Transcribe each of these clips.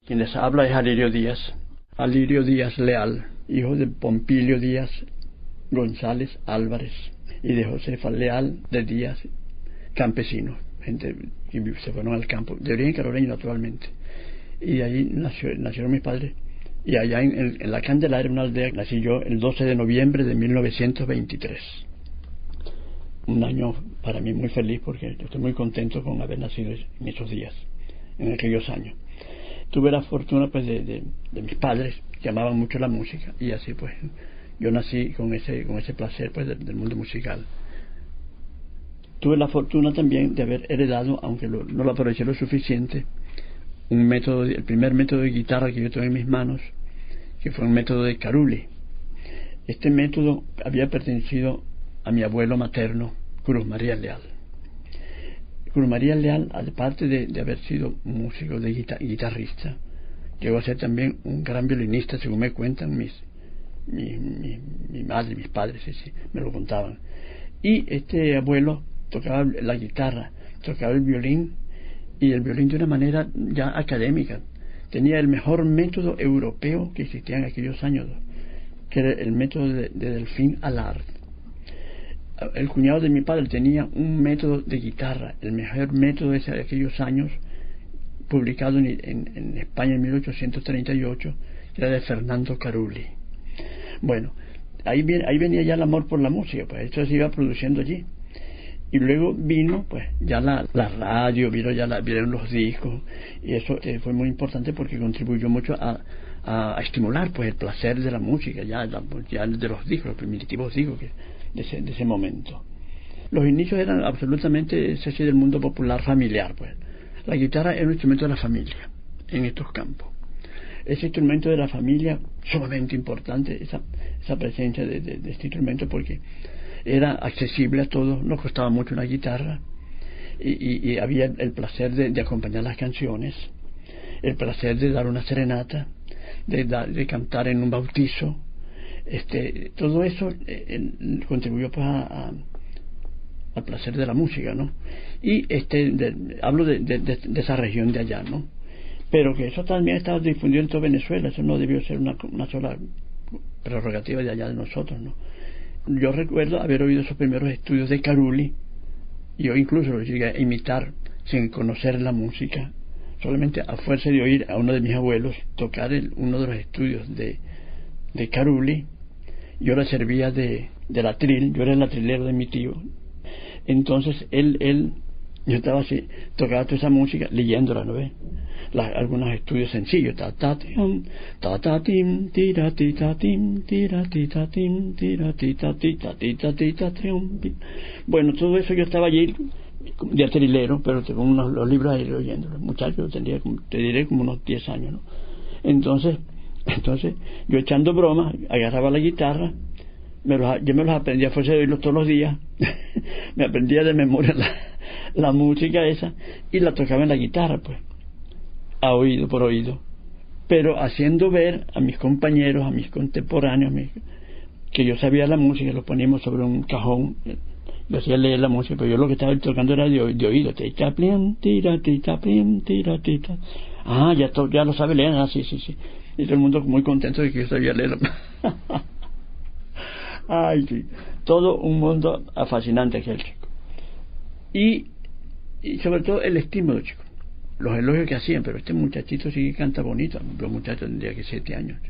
Quien les habla es Alirio Díaz. Alirio Díaz Leal, hijo de Pompilio Díaz González Álvarez y de Josefa Leal de Díaz, campesinos, gente que se fueron al campo, de origen caroleño naturalmente. Y allí nacieron mis padres. Y allá en la Candelaria, una aldea, nací yo el 12 de noviembre de 1923. Un año para mí muy feliz porque yo estoy muy contento con haber nacido en esos días, en aquellos años. Tuve la fortuna pues de mis padres, que amaban mucho la música, y así pues yo nací con ese placer pues del mundo musical. Tuve la fortuna también de haber heredado, aunque no lo aproveché lo suficiente, el primer método de guitarra que yo tuve en mis manos, que fue un método de Carulli. Este método había pertenecido a mi abuelo materno, Cruz María Leal. Cruz María Leal, aparte de haber sido músico de guitarrista, llegó a ser también un gran violinista, según me cuentan mi madre y mis padres, sí, me lo contaban. Y este abuelo tocaba la guitarra, tocaba el violín, y el violín de una manera ya académica. Tenía el mejor método europeo que existía en aquellos años, que era el método de Delphine Allard. El cuñado de mi padre tenía un método de guitarra, el mejor método de aquellos años, publicado en España en 1838, que era de Fernando Carulli. Bueno, ahí venía ya el amor por la música, pues esto se iba produciendo allí. Y luego vino pues ya la radio, vieron los discos, y eso fue muy importante porque contribuyó mucho a estimular pues el placer de la música, ya de los discos, los primitivos discos de ese momento. Los inicios eran absolutamente ese del mundo popular familiar, pues. La guitarra era un instrumento de la familia en estos campos. Ese instrumento de la familia, sumamente importante, esa presencia de este instrumento, porque era accesible a todos, no costaba mucho una guitarra, y había el placer de acompañar las canciones, el placer de dar una serenata, de cantar en un bautizo. Todo eso contribuyó pues al placer de la música, ¿no? Y hablo de esa región de allá, ¿no? Pero que eso también estaba difundido en toda Venezuela, eso no debió ser una sola prerrogativa de allá de nosotros, ¿no? Yo recuerdo haber oído esos primeros estudios de Carulli, y yo incluso los llegué a imitar sin conocer la música, solamente a fuerza de oír a uno de mis abuelos tocar uno de los estudios de Carulli. Yo le servía de atril, yo era el atrilero de mi tío. Entonces yo estaba así, tocaba toda esa música leyéndola, ¿no ves? Algunos estudios sencillos, bueno, todo eso yo estaba allí de atrilero, pero con los libros ahí oyéndolo. Muchacho, te diré como unos 10 años, ¿no? Entonces yo echando bromas agarraba la guitarra, yo me los aprendía a fuerza de oírlos todos los días. Me aprendía de memoria la música esa y la tocaba en la guitarra, pues, a oído por oído, pero haciendo ver a mis compañeros, a mis contemporáneos, que yo sabía la música. Lo poníamos sobre un cajón, yo hacía leer la música, pero yo lo que estaba tocando era de oído. Ya lo sabe leer. Sí. Y todo el mundo muy contento de que yo sabía leer. Ay, sí, todo un mundo fascinante aquel, chico. Y sobre todo el estímulo, chico, los elogios que hacían. Pero este muchachito sí que canta bonito. Los muchachos tendría que 7 años.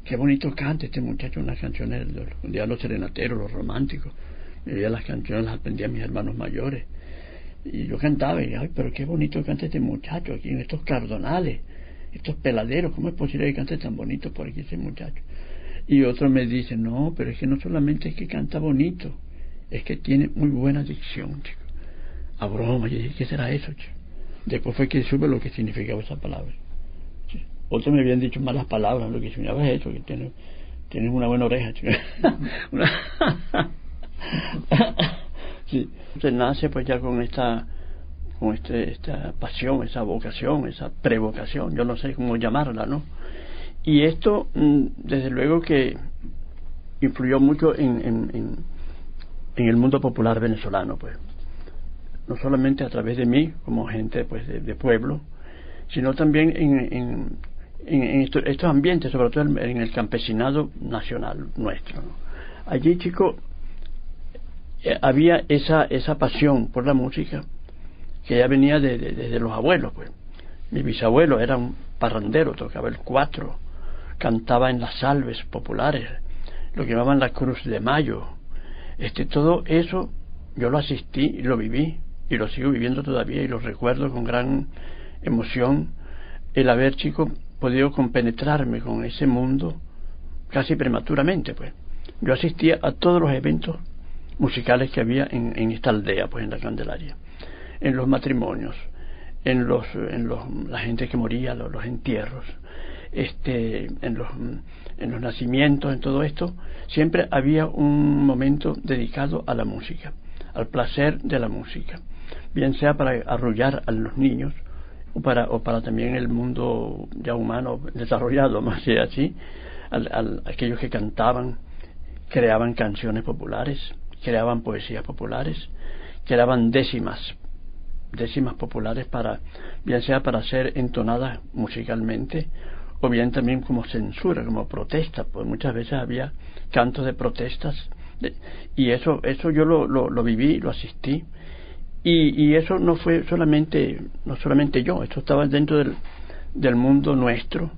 Qué bonito canta este muchacho unas canciones de los serenateros, los románticos. Yo las canciones las aprendí a mis hermanos mayores, y yo cantaba, y ay, pero qué bonito canta este muchacho aquí en estos cardonales, estos peladeros. ¿Cómo es posible que cante tan bonito por aquí ese muchacho? Y otros me dicen, no, pero es que no solamente es que canta bonito, es que tiene muy buena dicción, chico. A broma, yo dije, ¿qué será eso, chico? Después fue que supe lo que significaba esa palabra. ¿Sí? Otros me habían dicho malas palabras, lo que significaba es eso, que tienes una buena oreja, chico. Sí. Se nace pues ya con esta pasión, esa vocación, esa prevocación, yo no sé cómo llamarla, ¿no? Y esto, desde luego que influyó mucho en el mundo popular venezolano, pues. No solamente a través de mí, como gente pues de pueblo, sino también en estos ambientes, sobre todo en el campesinado nacional nuestro, ¿no? Allí, chico, había esa pasión por la música que ya venía desde los abuelos, pues. Mi bisabuelo era un parrandero, tocaba el cuatro, cantaba en las salves populares, lo que llamaban la Cruz de Mayo. Todo eso yo lo asistí y lo viví, y lo sigo viviendo todavía, y lo recuerdo con gran emoción, el haber, chico, podido compenetrarme con ese mundo casi prematuramente, pues. Yo asistía a todos los eventos musicales que había en esta aldea, pues, en la Candelaria, en los matrimonios, en la gente que moría, los entierros, en los nacimientos, en todo esto, siempre había un momento dedicado a la música, al placer de la música, bien sea para arrullar a los niños o para también el mundo ya humano desarrollado, más sea así, aquellos que cantaban, creaban canciones populares, creaban poesías populares, creaban décimas populares bien sea para ser entonadas musicalmente o bien también como censura, como protesta, pues muchas veces había cantos de protestas y eso yo lo viví, lo asistí, y eso no solamente yo, esto estaba dentro del mundo nuestro.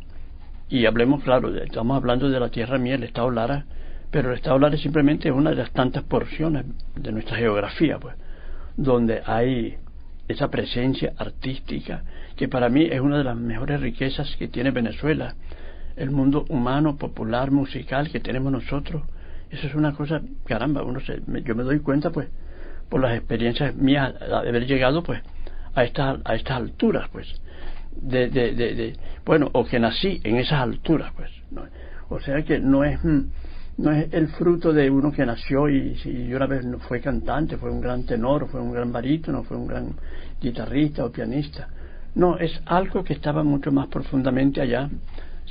Y hablemos, claro, estamos hablando de la tierra mía, el estado Lara, pero el estado Lara es simplemente una de las tantas porciones de nuestra geografía, pues, donde hay esa presencia artística que para mí es una de las mejores riquezas que tiene Venezuela, el mundo humano, popular, musical que tenemos nosotros. Eso es una cosa, caramba, yo me doy cuenta, pues, por las experiencias mías de haber llegado, pues, a estas alturas, pues, bueno, o que nací en esas alturas, pues, ¿no? O sea que no es el fruto de uno que nació y una vez fue cantante, fue un gran tenor, fue un gran barítono, fue un gran guitarrista o pianista. No, es algo que estaba mucho más profundamente allá,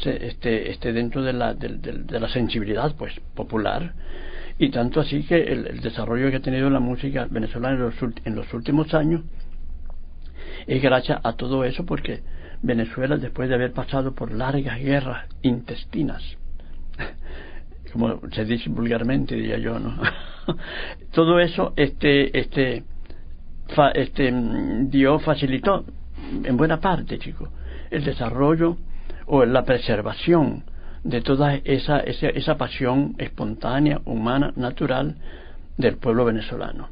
dentro de la sensibilidad, pues, popular, y tanto así que el desarrollo que ha tenido la música venezolana en los últimos años es gracias a todo eso, porque Venezuela, después de haber pasado por largas guerras intestinas, como se dice vulgarmente, diría yo, ¿no? Todo eso facilitó en buena parte, chicos, el desarrollo o la preservación de toda esa pasión espontánea, humana, natural del pueblo venezolano.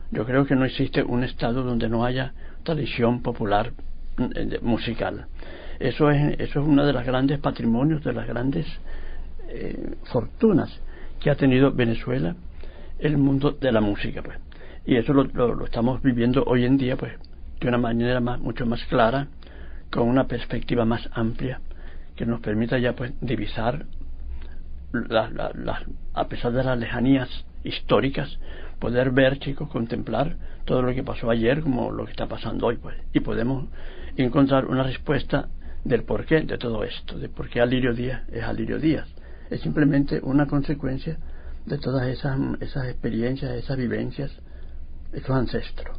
Yo creo que no existe un estado donde no haya tradición popular musical. Eso es uno de los grandes patrimonios, de las grandes fortunas que ha tenido Venezuela, el mundo de la música, pues. Y eso lo estamos viviendo hoy en día, pues, de una manera mucho más clara, con una perspectiva más amplia, que nos permita ya, pues, divisar a pesar de las lejanías históricas, poder ver, chicos, contemplar todo lo que pasó ayer como lo que está pasando hoy, pues, y podemos encontrar una respuesta del porqué de todo esto, de por qué Alirio Díaz es Alirio Díaz. Es simplemente una consecuencia de todas esas experiencias, esas vivencias, esos ancestros.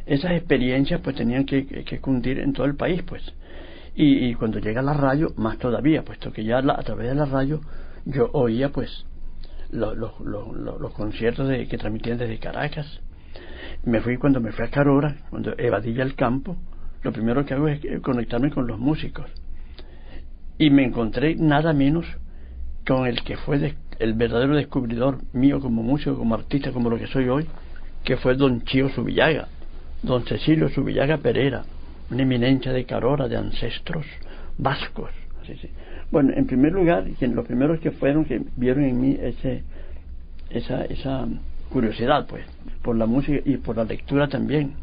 Esas experiencias, pues, tenían que cundir en todo el país, pues, y cuando llega la radio, más todavía, puesto que ya a través de la radio yo oía, pues, los conciertos que transmitían desde Caracas. Cuando me fui a Carora, cuando evadí ya el campo, lo primero que hago es conectarme con los músicos, y me encontré nada menos con el que fue el verdadero descubridor mío como músico, como artista, como lo que soy hoy, que fue don Chío Zubillaga, don Cecilio Zubillaga Pereira, una eminencia de Carora, de ancestros vascos. Sí. Bueno, en primer lugar, los primeros que vieron en mí esa curiosidad, pues, por la música y por la lectura también.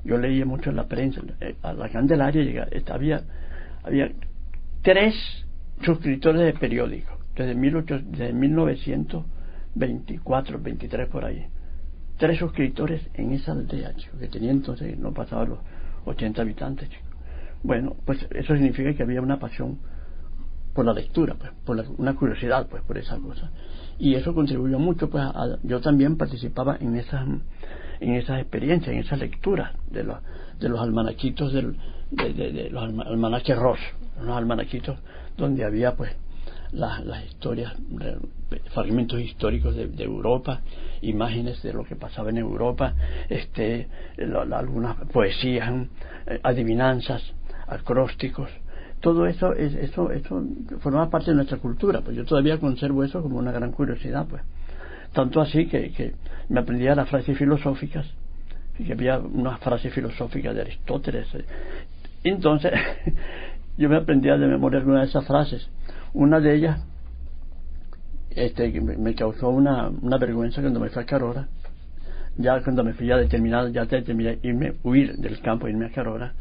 Yo leía mucho en la prensa. A la Candelaria había 3 suscriptores de periódicos desde 1924, 23 por ahí. 3 suscriptores en esa aldea, chico, que tenía entonces, no pasaba los 80 habitantes, chico. Bueno, pues eso significa que había una pasión por la lectura, pues, una curiosidad, pues, por esa cosa. Y eso contribuyó mucho, pues, yo también participaba en esas experiencias, en esas lecturas de los almanaquitos de los almanaques Ross, unos almanaquitos donde había pues las historias, fragmentos históricos de Europa, imágenes de lo que pasaba en Europa, algunas poesías, adivinanzas, acrósticos. Todo eso formaba parte de nuestra cultura, pues yo todavía conservo eso como una gran curiosidad, pues. Tanto así que me aprendía las frases filosóficas, que había unas frases filosóficas de Aristóteles. Entonces, yo me aprendía de memoria algunas de esas frases. Una de ellas me causó una vergüenza cuando me fui a Carora. Ya cuando me fui ya determinado huir del campo, irme a Carora.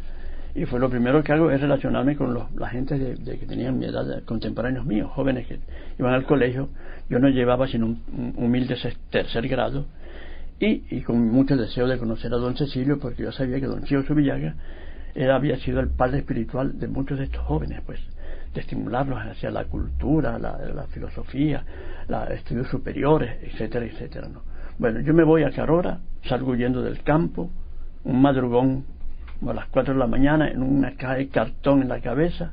Y fue lo primero que hago es relacionarme con la gente que tenían mi edad, contemporáneos míos, jóvenes que iban al colegio. Yo no llevaba sino un humilde tercer grado y con mucho deseo de conocer a don Cecilio, porque yo sabía que don Chío Zubillaga había sido el padre espiritual de muchos de estos jóvenes, pues, de estimularlos hacia la cultura, la filosofía, los estudios superiores, etcétera, etcétera, ¿no? Bueno, yo me voy a Carora, salgo huyendo del campo, un madrugón, a las 4 de la mañana, en una caja de cartón en la cabeza,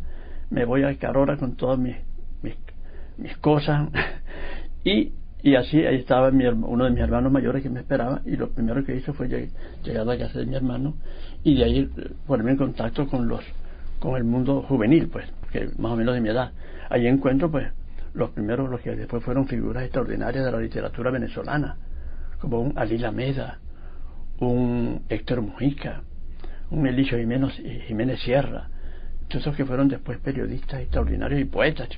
me voy a Carora con todas mis cosas, y así ahí estaba uno de mis hermanos mayores que me esperaba, y lo primero que hice fue llegar a la casa de mi hermano, y de ahí ponerme en contacto con el mundo juvenil, pues, que más o menos de mi edad. Ahí encuentro, pues, los que después fueron figuras extraordinarias de la literatura venezolana, como un Alí Lameda, un Héctor Mujica, un Eliseo Jiménez Sierra, todos esos que fueron después periodistas extraordinarios y poetas.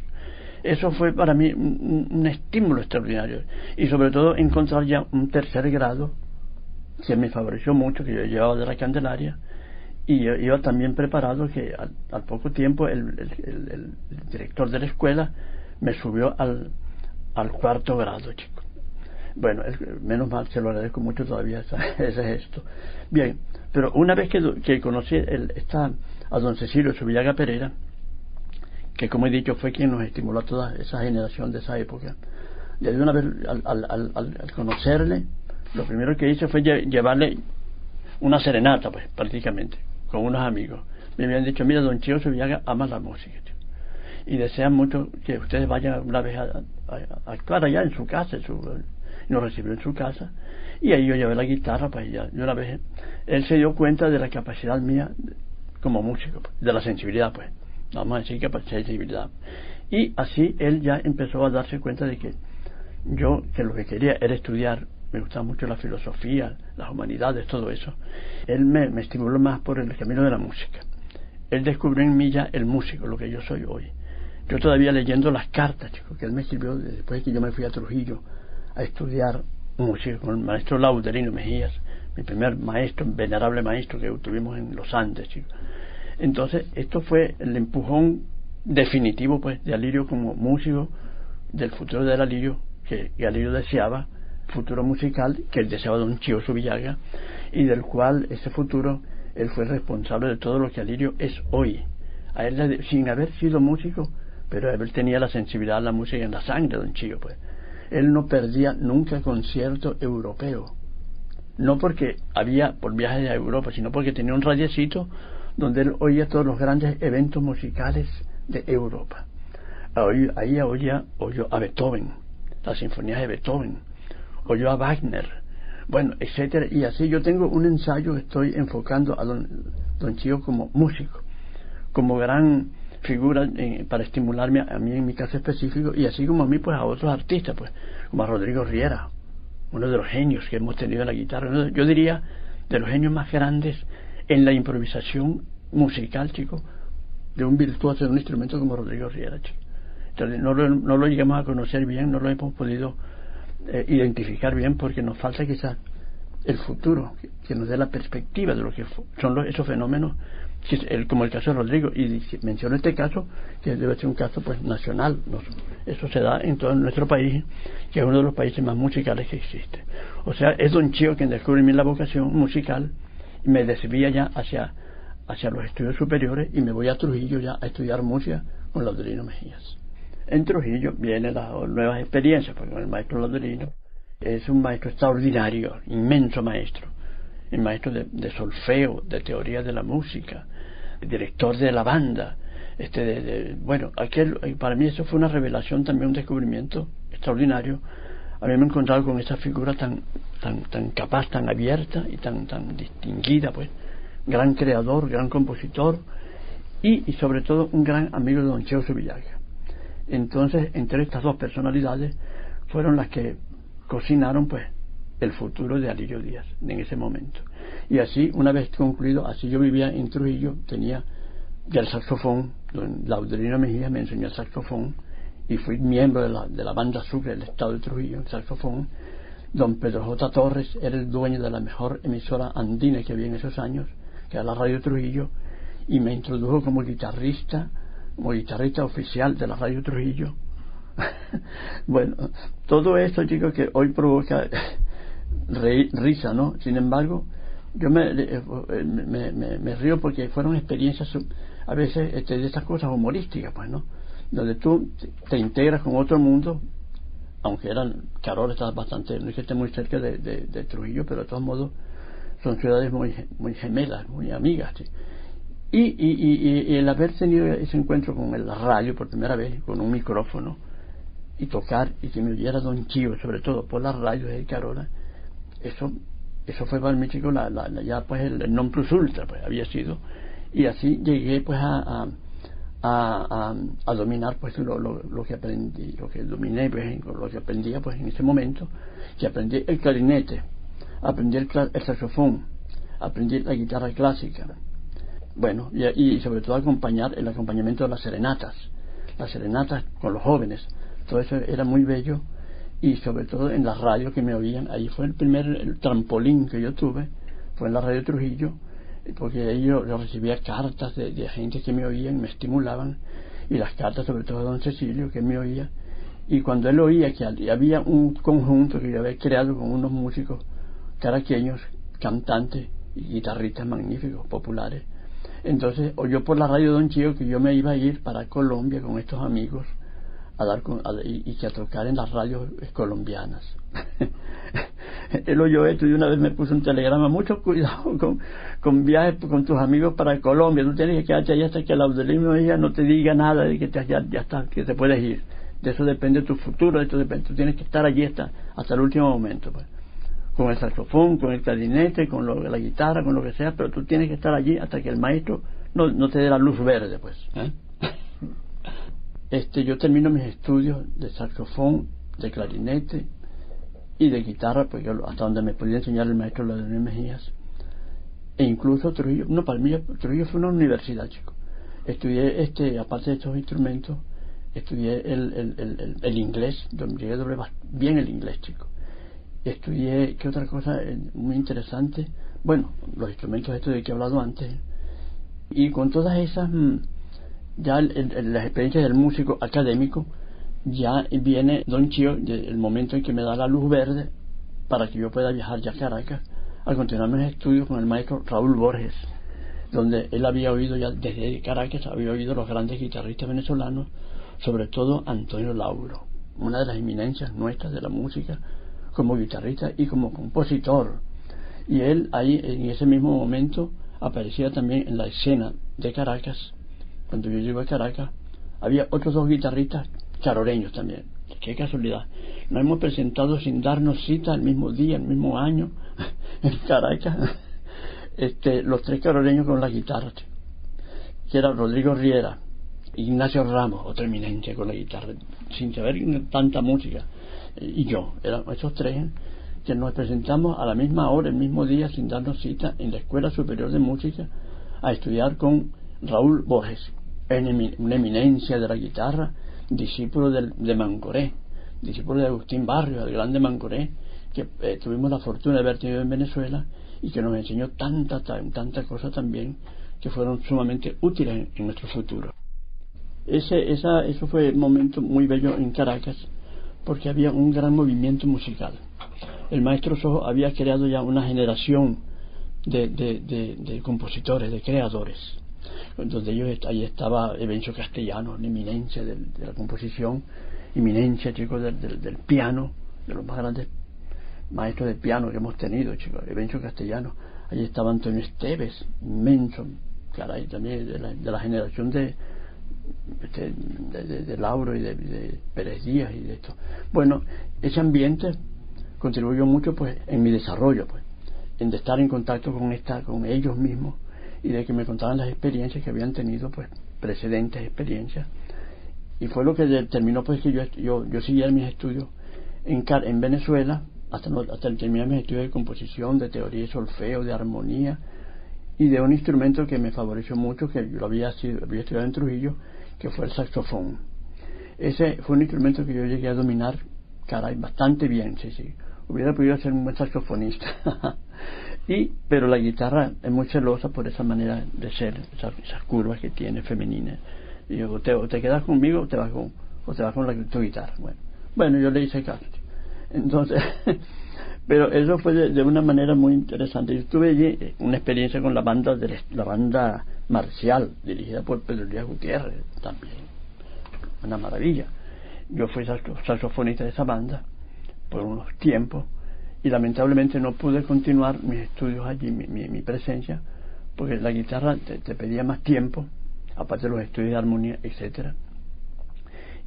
Eso fue para mí un estímulo extraordinario, y sobre todo encontrar ya un tercer grado que me favoreció mucho, que yo llevaba de la Candelaria, y yo iba también preparado, que al poco tiempo el director de la escuela me subió al cuarto grado, chico. Bueno, menos mal, se lo agradezco mucho todavía ese gesto. Bien, pero una vez que conocí a don Cecilio Zubillaga Pereira, que como he dicho fue quien nos estimuló a toda esa generación de esa época, desde una vez al conocerle, lo primero que hice fue llevarle una serenata, pues, prácticamente, con unos amigos. Me habían dicho: mira, don Chío Zubillaga ama la música, tío, y desean mucho que ustedes vayan una vez a actuar allá en su casa, y nos recibió en su casa, y ahí yo llevé la guitarra, pues, ya de una vez él se dio cuenta de la capacidad mía como músico, pues, de la sensibilidad, pues, vamos a decir capacidad de sensibilidad, y así él ya empezó a darse cuenta de que lo que quería era estudiar. Me gustaba mucho la filosofía, las humanidades, todo eso. Él me estimuló más por el camino de la música. Él descubrió en mí ya el músico, lo que yo soy hoy. Yo todavía leyendo las cartas, chicos, que él me escribió después de que yo me fui a Trujillo a estudiar música con el maestro Laudelino Mejías, mi primer maestro, venerable maestro que tuvimos en los Andes, chicos. Entonces, esto fue el empujón definitivo, pues, de Alirio como músico, del futuro de Alirio, que Alirio deseaba, futuro musical que él deseaba don Chío Zubillaga, y del cual ese futuro él fue responsable de todo lo que Alirio es hoy. A él, sin haber sido músico, pero él tenía la sensibilidad a la música en la sangre, don Chío, pues. Él no perdía nunca concierto europeo, no porque había por viajes a Europa, sino porque tenía un radiecito donde él oía todos los grandes eventos musicales de Europa. Ahí oyó a Beethoven, las sinfonías de Beethoven, oyó a Wagner, bueno, etcétera. Y así yo tengo un ensayo que estoy enfocando a don Chío como músico, como gran figura para estimularme a mí en mi caso específico, y así como a mí, pues, a otros artistas, pues, como a Rodrigo Riera, uno de los genios que hemos tenido en la guitarra, yo diría de los genios más grandes en la improvisación musical, chicos, de un virtuoso de un instrumento como Rodrigo Riera, chicos. Entonces no lo llegamos a conocer bien, no lo hemos podido identificar bien, porque nos falta quizás el futuro que nos dé la perspectiva de lo que son esos fenómenos, como el caso de Rodrigo, y menciono este caso que debe ser un caso, pues, nacional. Eso se da en todo nuestro país, que es uno de los países más musicales que existe. O sea, es don Chío quien descubre en mí la vocación musical y me desvía ya hacia los estudios superiores, y me voy a Trujillo ya a estudiar música con Laudelino Mejías. En Trujillo vienen las nuevas experiencias, porque el maestro Laudelino es un maestro extraordinario, inmenso maestro, el maestro de solfeo, de teoría de la música, director de la banda. Bueno, para mí eso fue una revelación, también un descubrimiento extraordinario. Haberme encontrado con esa figura tan capaz, tan abierta y tan distinguida, pues, gran creador, gran compositor y sobre todo un gran amigo de don Cheo Subillaga. Entonces, entre estas dos personalidades fueron las que cocinaron, pues, el futuro de Alillo Díaz en ese momento. Y así, una vez concluido, así yo vivía en Trujillo, tenía ya el saxofón, don Laudelino Mejía me enseñó el saxofón y fui miembro de la banda Sucre del estado de Trujillo, el saxofón. Don Pedro J. Torres era el dueño de la mejor emisora andina que había en esos años, que era la Radio Trujillo, y me introdujo como guitarrista oficial de la Radio Trujillo. Bueno, todo esto, chicos, que hoy provoca risa, ¿no? Sin embargo, yo me río porque fueron experiencias a veces de estas cosas humorísticas, pues, ¿no? Donde tú te integras con otro mundo, aunque Carol está bastante, no es que esté muy cerca de Trujillo, pero de todos modos son ciudades muy gemelas, muy amigas, ¿sí? Y el haber tenido ese encuentro con la radio por primera vez, con un micrófono, y tocar, y que me oyera don Chío, sobre todo por las radios de Carola, eso fue para mí, chico, ya pues el non plus ultra, pues había sido. Y así llegué pues a dominar pues lo que aprendí, lo que dominé, pues, lo que aprendía pues en ese momento, que aprendí el clarinete, aprendí el saxofón, aprendí la guitarra clásica, bueno, y sobre todo el acompañamiento de las serenatas con los jóvenes, todo eso era muy bello. Y sobre todo en las radios que me oían, ahí fue el trampolín que yo tuve, fue en la Radio Trujillo, porque ahí yo recibía cartas de gente que me oían, me estimulaban, y las cartas sobre todo de don Cecilio, que me oía, y cuando él oía que había un conjunto que yo había creado con unos músicos caraqueños, cantantes y guitarristas magníficos, populares, entonces oyó por la radio de don Chío que yo me iba a ir para Colombia con estos amigos y que a tocar en las radios colombianas. Él oyó esto y una vez me puso un telegrama: mucho cuidado con viajes con tus amigos para Colombia, tú tienes que quedarte allá hasta que Laudelino Mejía no te diga nada de que ya está, que te puedes ir. De eso depende tu futuro, de eso depende, tú tienes que estar allí hasta el último momento, pues, con el saxofón, con el clarinete, con la guitarra, con lo que sea, pero tú tienes que estar allí hasta que el maestro no te dé la luz verde, pues, ¿eh? Yo termino mis estudios de saxofón, de clarinete y de guitarra, porque hasta donde me podía enseñar el maestro Laudelino Mejías. E incluso Trujillo, para mí Trujillo fue una universidad, chico. Estudié, aparte de estos instrumentos, estudié el inglés, llegué a doblar bien el inglés, chico. Estudié, ¿qué otra cosa muy interesante? Bueno, los instrumentos estos de que he hablado antes. Y con todas esas, ya las experiencias del músico académico, ya viene don Chío, el momento en que me da la luz verde para que yo pueda viajar ya a Caracas a continuar mis estudios con el maestro Raúl Borges, donde él había oído ya desde Caracas, había oído los grandes guitarristas venezolanos, sobre todo Antonio Lauro, una de las eminencias nuestras de la música como guitarrista y como compositor. Y él ahí en ese mismo momento aparecía también en la escena de Caracas. Cuando yo llego a Caracas había otros dos guitarristas caroreños también. Qué casualidad, nos hemos presentado sin darnos cita el mismo día, el mismo año en Caracas, los tres caroreños con la guitarra, que era Rodrigo Riera, Ignacio Ramos, otra eminencia con la guitarra, sin saber tanta música, y yo, eran esos tres que nos presentamos a la misma hora, el mismo día, sin darnos cita, en la Escuela Superior de Música, a estudiar con Raúl Borges, una eminencia de la guitarra, discípulo de Mancoré, discípulo de Agustín Barrios, el grande Mancoré, que tuvimos la fortuna de haber tenido en Venezuela y que nos enseñó tanta cosa también, que fueron sumamente útiles en nuestro futuro. Eso fue un momento muy bello en Caracas, porque había un gran movimiento musical. El maestro Sojo había creado ya una generación de compositores, de creadores, donde ahí estaba Evencio Castellano, una eminencia de la composición, eminencia, chicos, del piano, de los más grandes maestros de piano que hemos tenido, chicos, Evencio Castellano. Allí estaba Antonio Esteves, inmenso caray, también de la generación de Lauro y de Pérez Díaz y de esto. Bueno, ese ambiente contribuyó mucho pues en mi desarrollo, pues, en de estar en contacto con ellos mismos y de que me contaban las experiencias que habían tenido, pues, precedentes experiencias, y fue lo que determinó pues que yo siguiera mis estudios en Venezuela hasta terminar mis estudios de composición, de teoría de solfeo, de armonía y de un instrumento que me favoreció mucho, que yo había estudiado en Trujillo, que fue el saxofón. Ese fue un instrumento que yo llegué a dominar, caray, bastante bien, sí. Hubiera podido ser un buen saxofonista. Pero la guitarra es muy celosa por esa manera de ser, esas curvas que tiene femeninas. Y yo, o te quedas conmigo o te vas con tu guitarra. Bueno, yo le hice caso. Entonces, pero eso fue de una manera muy interesante. Yo tuve allí una experiencia con la banda marcial, dirigida por Pedro Elías Gutiérrez, también. Una maravilla. Yo fui saxofonista de esa banda por unos tiempos y lamentablemente no pude continuar mis estudios allí, mi presencia, porque la guitarra te pedía más tiempo, aparte de los estudios de armonía, etcétera.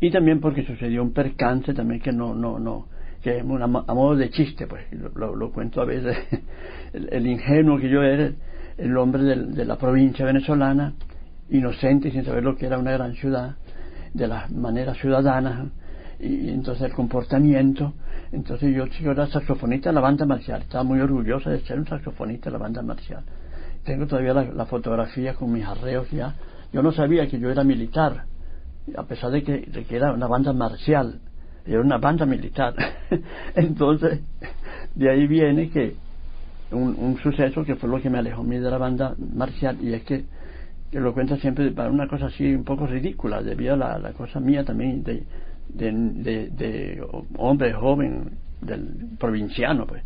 Y también porque sucedió un percance también que que es a modo de chiste, pues lo cuento a veces. el ingenuo que yo era, el hombre de la provincia venezolana, inocente y sin saber lo que era una gran ciudad, de las maneras ciudadanas y entonces el comportamiento. Entonces yo era saxofonista de la banda marcial, estaba muy orgullosa de ser un saxofonista de la banda marcial. Tengo todavía la fotografía con mis arreos ya. Yo no sabía que yo era militar, a pesar de que era una banda marcial, era una banda militar. Entonces de ahí viene que un suceso que fue lo que me alejó a mí de la banda marcial, y es que lo cuento siempre para una cosa así un poco ridícula, debido a la cosa mía también de hombre joven, del provinciano, pues.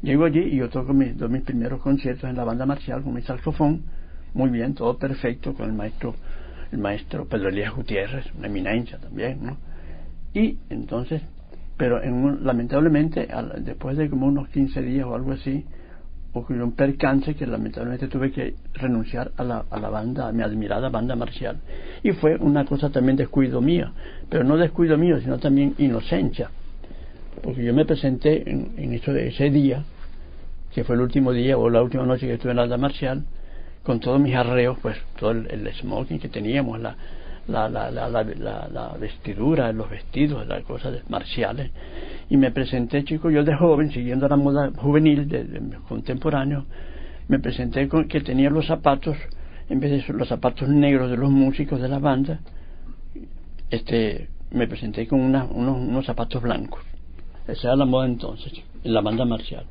Llego allí y yo toco mis primeros conciertos en la banda marcial con mi saxofón, muy bien, todo perfecto, con el maestro Pedro Elías Gutiérrez, una eminencia también, ¿no? Y entonces, pero lamentablemente, después de como unos 15 días o algo así, ocurrió un percance que lamentablemente tuve que renunciar a la banda, a mi admirada banda marcial, y fue una cosa también descuido mío, pero no descuido mío, sino también inocencia, porque yo me presenté en ese día, que fue el último día o la última noche que estuve en la banda marcial, con todos mis arreos, pues todo el smoking que teníamos, la vestidura, los vestidos, las cosas marciales, y me presenté, chico, yo de joven, siguiendo la moda juvenil de contemporáneo, me presenté con que tenía los zapatos, en vez de los zapatos negros de los músicos de la banda, me presenté con unos zapatos blancos. Esa era la moda entonces, en la banda marcial.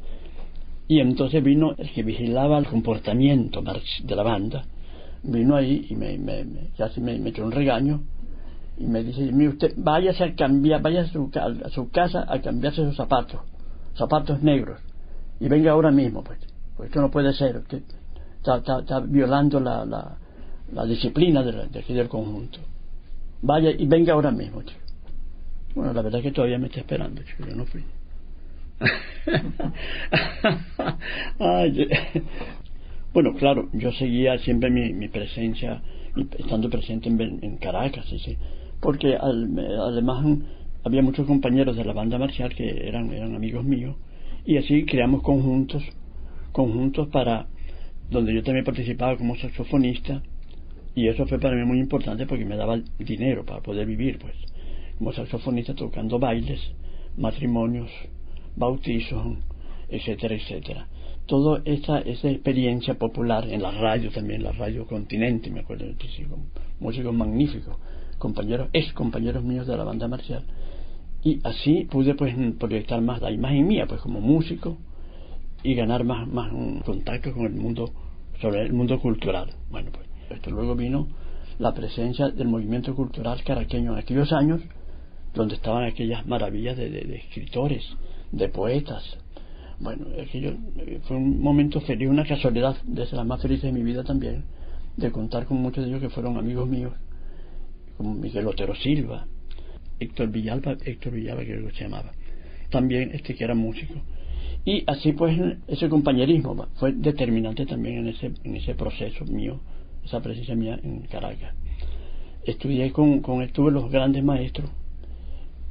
Y entonces vino el que vigilaba el comportamiento de la banda, vino ahí y casi me echó un regaño y me dice: mire usted, váyase a su casa a cambiarse sus zapatos negros, y venga ahora mismo, pues esto no puede ser, usted está violando la disciplina de aquí del conjunto, vaya y venga ahora mismo, chico. Bueno, la verdad es que todavía me está esperando, chico, yo no fui. Bueno, claro, yo seguía siempre mi presencia, estando presente en Caracas, ¿sí? Porque además había muchos compañeros de la banda marcial que eran amigos míos, y así creamos conjuntos para donde yo también participaba como saxofonista, y eso fue para mí muy importante porque me daba dinero para poder vivir, pues, como saxofonista, tocando bailes, matrimonios, bautizos, etcétera, etcétera. Toda esa experiencia popular en la radio también, la radio Continente, me acuerdo, músicos magníficos, ex compañeros míos de la banda marcial, y así pude pues proyectar más la imagen mía pues como músico y ganar más un contacto con el mundo, sobre el mundo cultural. Bueno, pues esto luego vino la presencia del movimiento cultural caraqueño en aquellos años, donde estaban aquellas maravillas de escritores, de poetas. Bueno, aquello fue un momento feliz, una casualidad de las más felices de mi vida también, de contar con muchos de ellos que fueron amigos míos, como Miguel Otero Silva, Héctor Villalba creo que se llamaba, también que era músico. Y así pues ese compañerismo fue determinante también en ese proceso mío esa presencia mía en Caracas. Estudié tuve los grandes maestros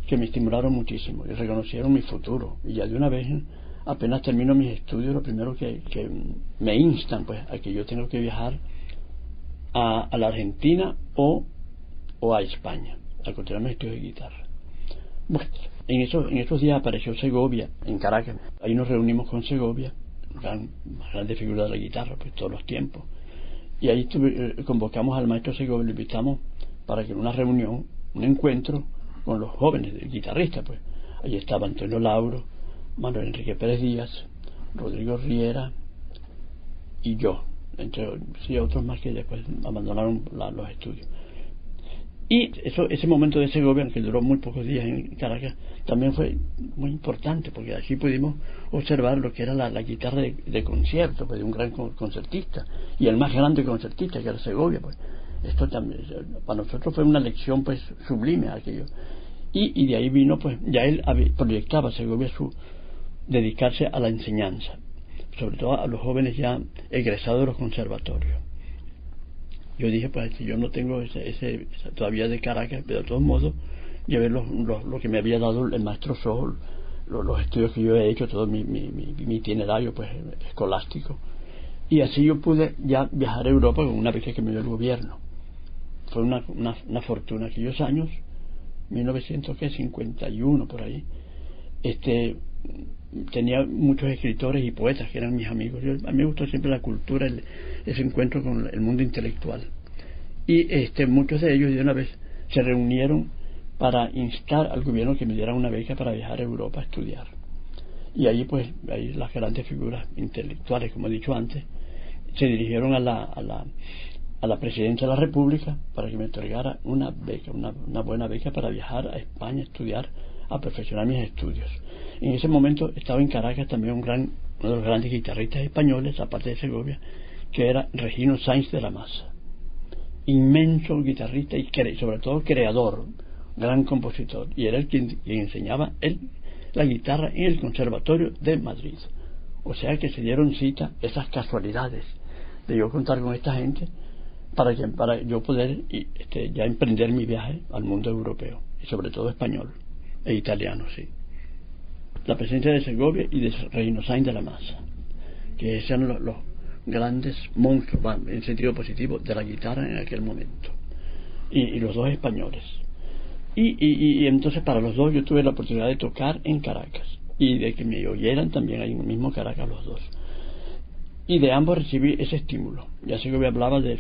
que me estimularon muchísimo y reconocieron mi futuro. Y ya de una vez, apenas termino mis estudios, lo primero que me instan pues a que yo tengo que viajar a la Argentina o a España a continuar mis estudios de guitarra. Bueno, en esos días apareció Segovia en Caracas. Ahí nos reunimos con Segovia, grande figura de la guitarra pues todos los tiempos, y ahí convocamos al maestro Segovia, lo invitamos para que en una reunión, un encuentro con los jóvenes guitarristas, pues ahí estaba Antonio Lauro, Manuel Enrique Pérez Díaz, Rodrigo Riera y yo, entre otros más que después abandonaron los estudios. Y ese momento de Segovia, que duró muy pocos días en Caracas, también fue muy importante, porque así pudimos observar lo que era la guitarra de concierto, pues, de un gran concertista, y el más grande concertista, que era Segovia. Pues esto también para nosotros fue una lección pues sublime aquello. Y de ahí vino, pues ya él proyectaba Segovia dedicarse a la enseñanza, sobre todo a los jóvenes ya egresados de los conservatorios. Yo dije, pues yo no tengo todavía de Caracas, pero de todos modos llevé lo que me había dado el maestro Sol, los estudios que yo he hecho, todo mi itinerario pues escolástico, y así yo pude ya viajar a Europa con una beca que me dio el gobierno. Fue una fortuna. Aquellos años 1951 por ahí, tenía muchos escritores y poetas que eran mis amigos. A mí me gustó siempre la cultura, ese encuentro con el mundo intelectual, y muchos de ellos de una vez se reunieron para instar al gobierno que me diera una beca para viajar a Europa a estudiar. Y ahí las grandes figuras intelectuales, como he dicho antes, se dirigieron a la presidencia de la República para que me otorgara una beca, una buena beca para viajar a España a estudiar, a perfeccionar mis estudios. En ese momento estaba en Caracas también uno de los grandes guitarristas españoles, aparte de Segovia, que era Regino Sáenz de la Maza, inmenso guitarrista y sobre todo creador, gran compositor, y era quien enseñaba la guitarra en el Conservatorio de Madrid. O sea que se dieron cita esas casualidades de yo contar con esta gente para yo poder ya emprender mi viaje al mundo europeo, y sobre todo español e italiano, sí. La presencia de Segovia y de Regino Sáenz de la Maza, que eran los grandes monstruos, en sentido positivo, de la guitarra en aquel momento, y los dos españoles. Y entonces para los dos yo tuve la oportunidad de tocar en Caracas, y de que me oyeran también ahí en el mismo Caracas los dos, y de ambos recibí ese estímulo. Ya Segovia hablaba de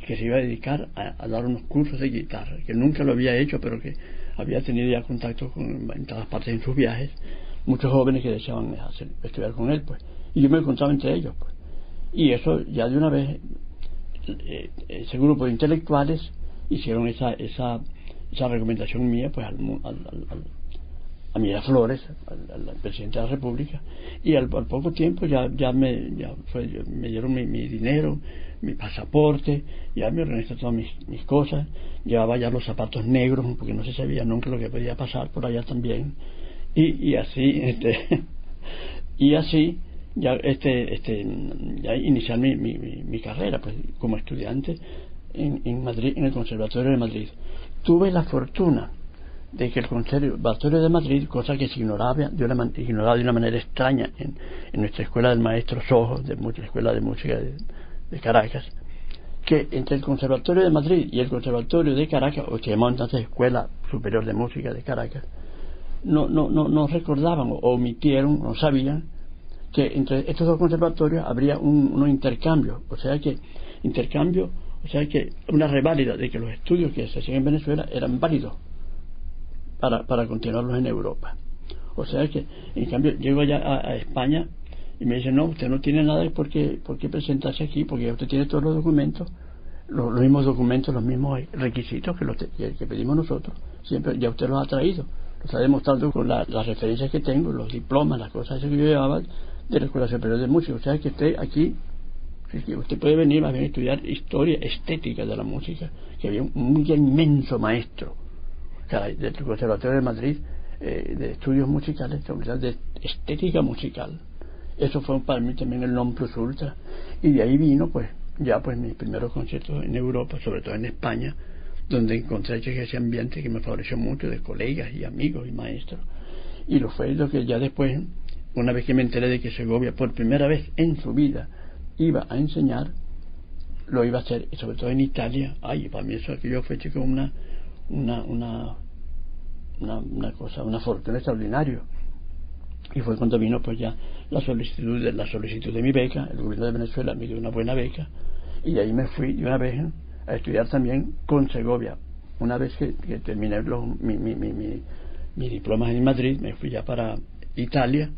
que se iba a dedicar a dar unos cursos de guitarra, que nunca lo había hecho, pero que había tenido ya contacto en todas partes en sus viajes, muchos jóvenes que deseaban estudiar con él, pues, y yo me encontraba entre ellos, pues, y eso ya de una vez ese grupo de intelectuales hicieron esa recomendación mía pues a Miraflores, al presidente de la República, y al poco tiempo ya me dieron mi dinero, mi pasaporte, ya me organizé todas mis cosas, llevaba ya los zapatos negros porque no se sabía nunca lo que podía pasar por allá también, y así ya ya iniciar mi carrera pues como estudiante en Madrid, en el Conservatorio de Madrid. Tuve la fortuna de que el Conservatorio de Madrid, cosa que se ignoraba de una manera extraña en nuestra escuela del maestro Sojo, de la escuela de música de Caracas, que entre el Conservatorio de Madrid y el Conservatorio de Caracas, o se llamaba entonces Escuela Superior de Música de Caracas, no recordaban o omitieron, no sabían que entre estos dos conservatorios habría unos intercambios, o sea que una reválida de que los estudios que se hacían en Venezuela eran válidos para continuarlos en Europa. O sea que, en cambio, llego allá a España y me dicen, no, usted no tiene nada por qué presentarse aquí, porque ya usted tiene todos los documentos, los mismos documentos, los mismos requisitos que pedimos nosotros, siempre ya usted los ha traído, lo está demostrando con las referencias que tengo, los diplomas, las cosas esas que yo llevaba de la Escuela Superior de Música. O sea que usted aquí, usted puede venir más bien a estudiar historia estética de la música, que había un inmenso maestro del Conservatorio de Madrid, de estudios musicales, de estética musical. Eso fue para mí también el non plus ultra, y de ahí vino pues ya pues mis primeros conciertos en Europa, sobre todo en España, donde encontré ese ambiente que me favoreció mucho, de colegas y amigos y maestros. Y lo fue lo que ya después, una vez que me enteré de que Segovia por primera vez en su vida iba a enseñar, lo iba a hacer, y sobre todo en Italia. Ay, para mí eso aquello fue, chico, una cosa, una fortuna extraordinaria. Y fue cuando vino pues ya la solicitud de mi beca. El gobierno de Venezuela me dio una buena beca, y de ahí me fui de una vez a estudiar también con Segovia. Una vez que terminé mi diploma en Madrid, me fui ya para Italia,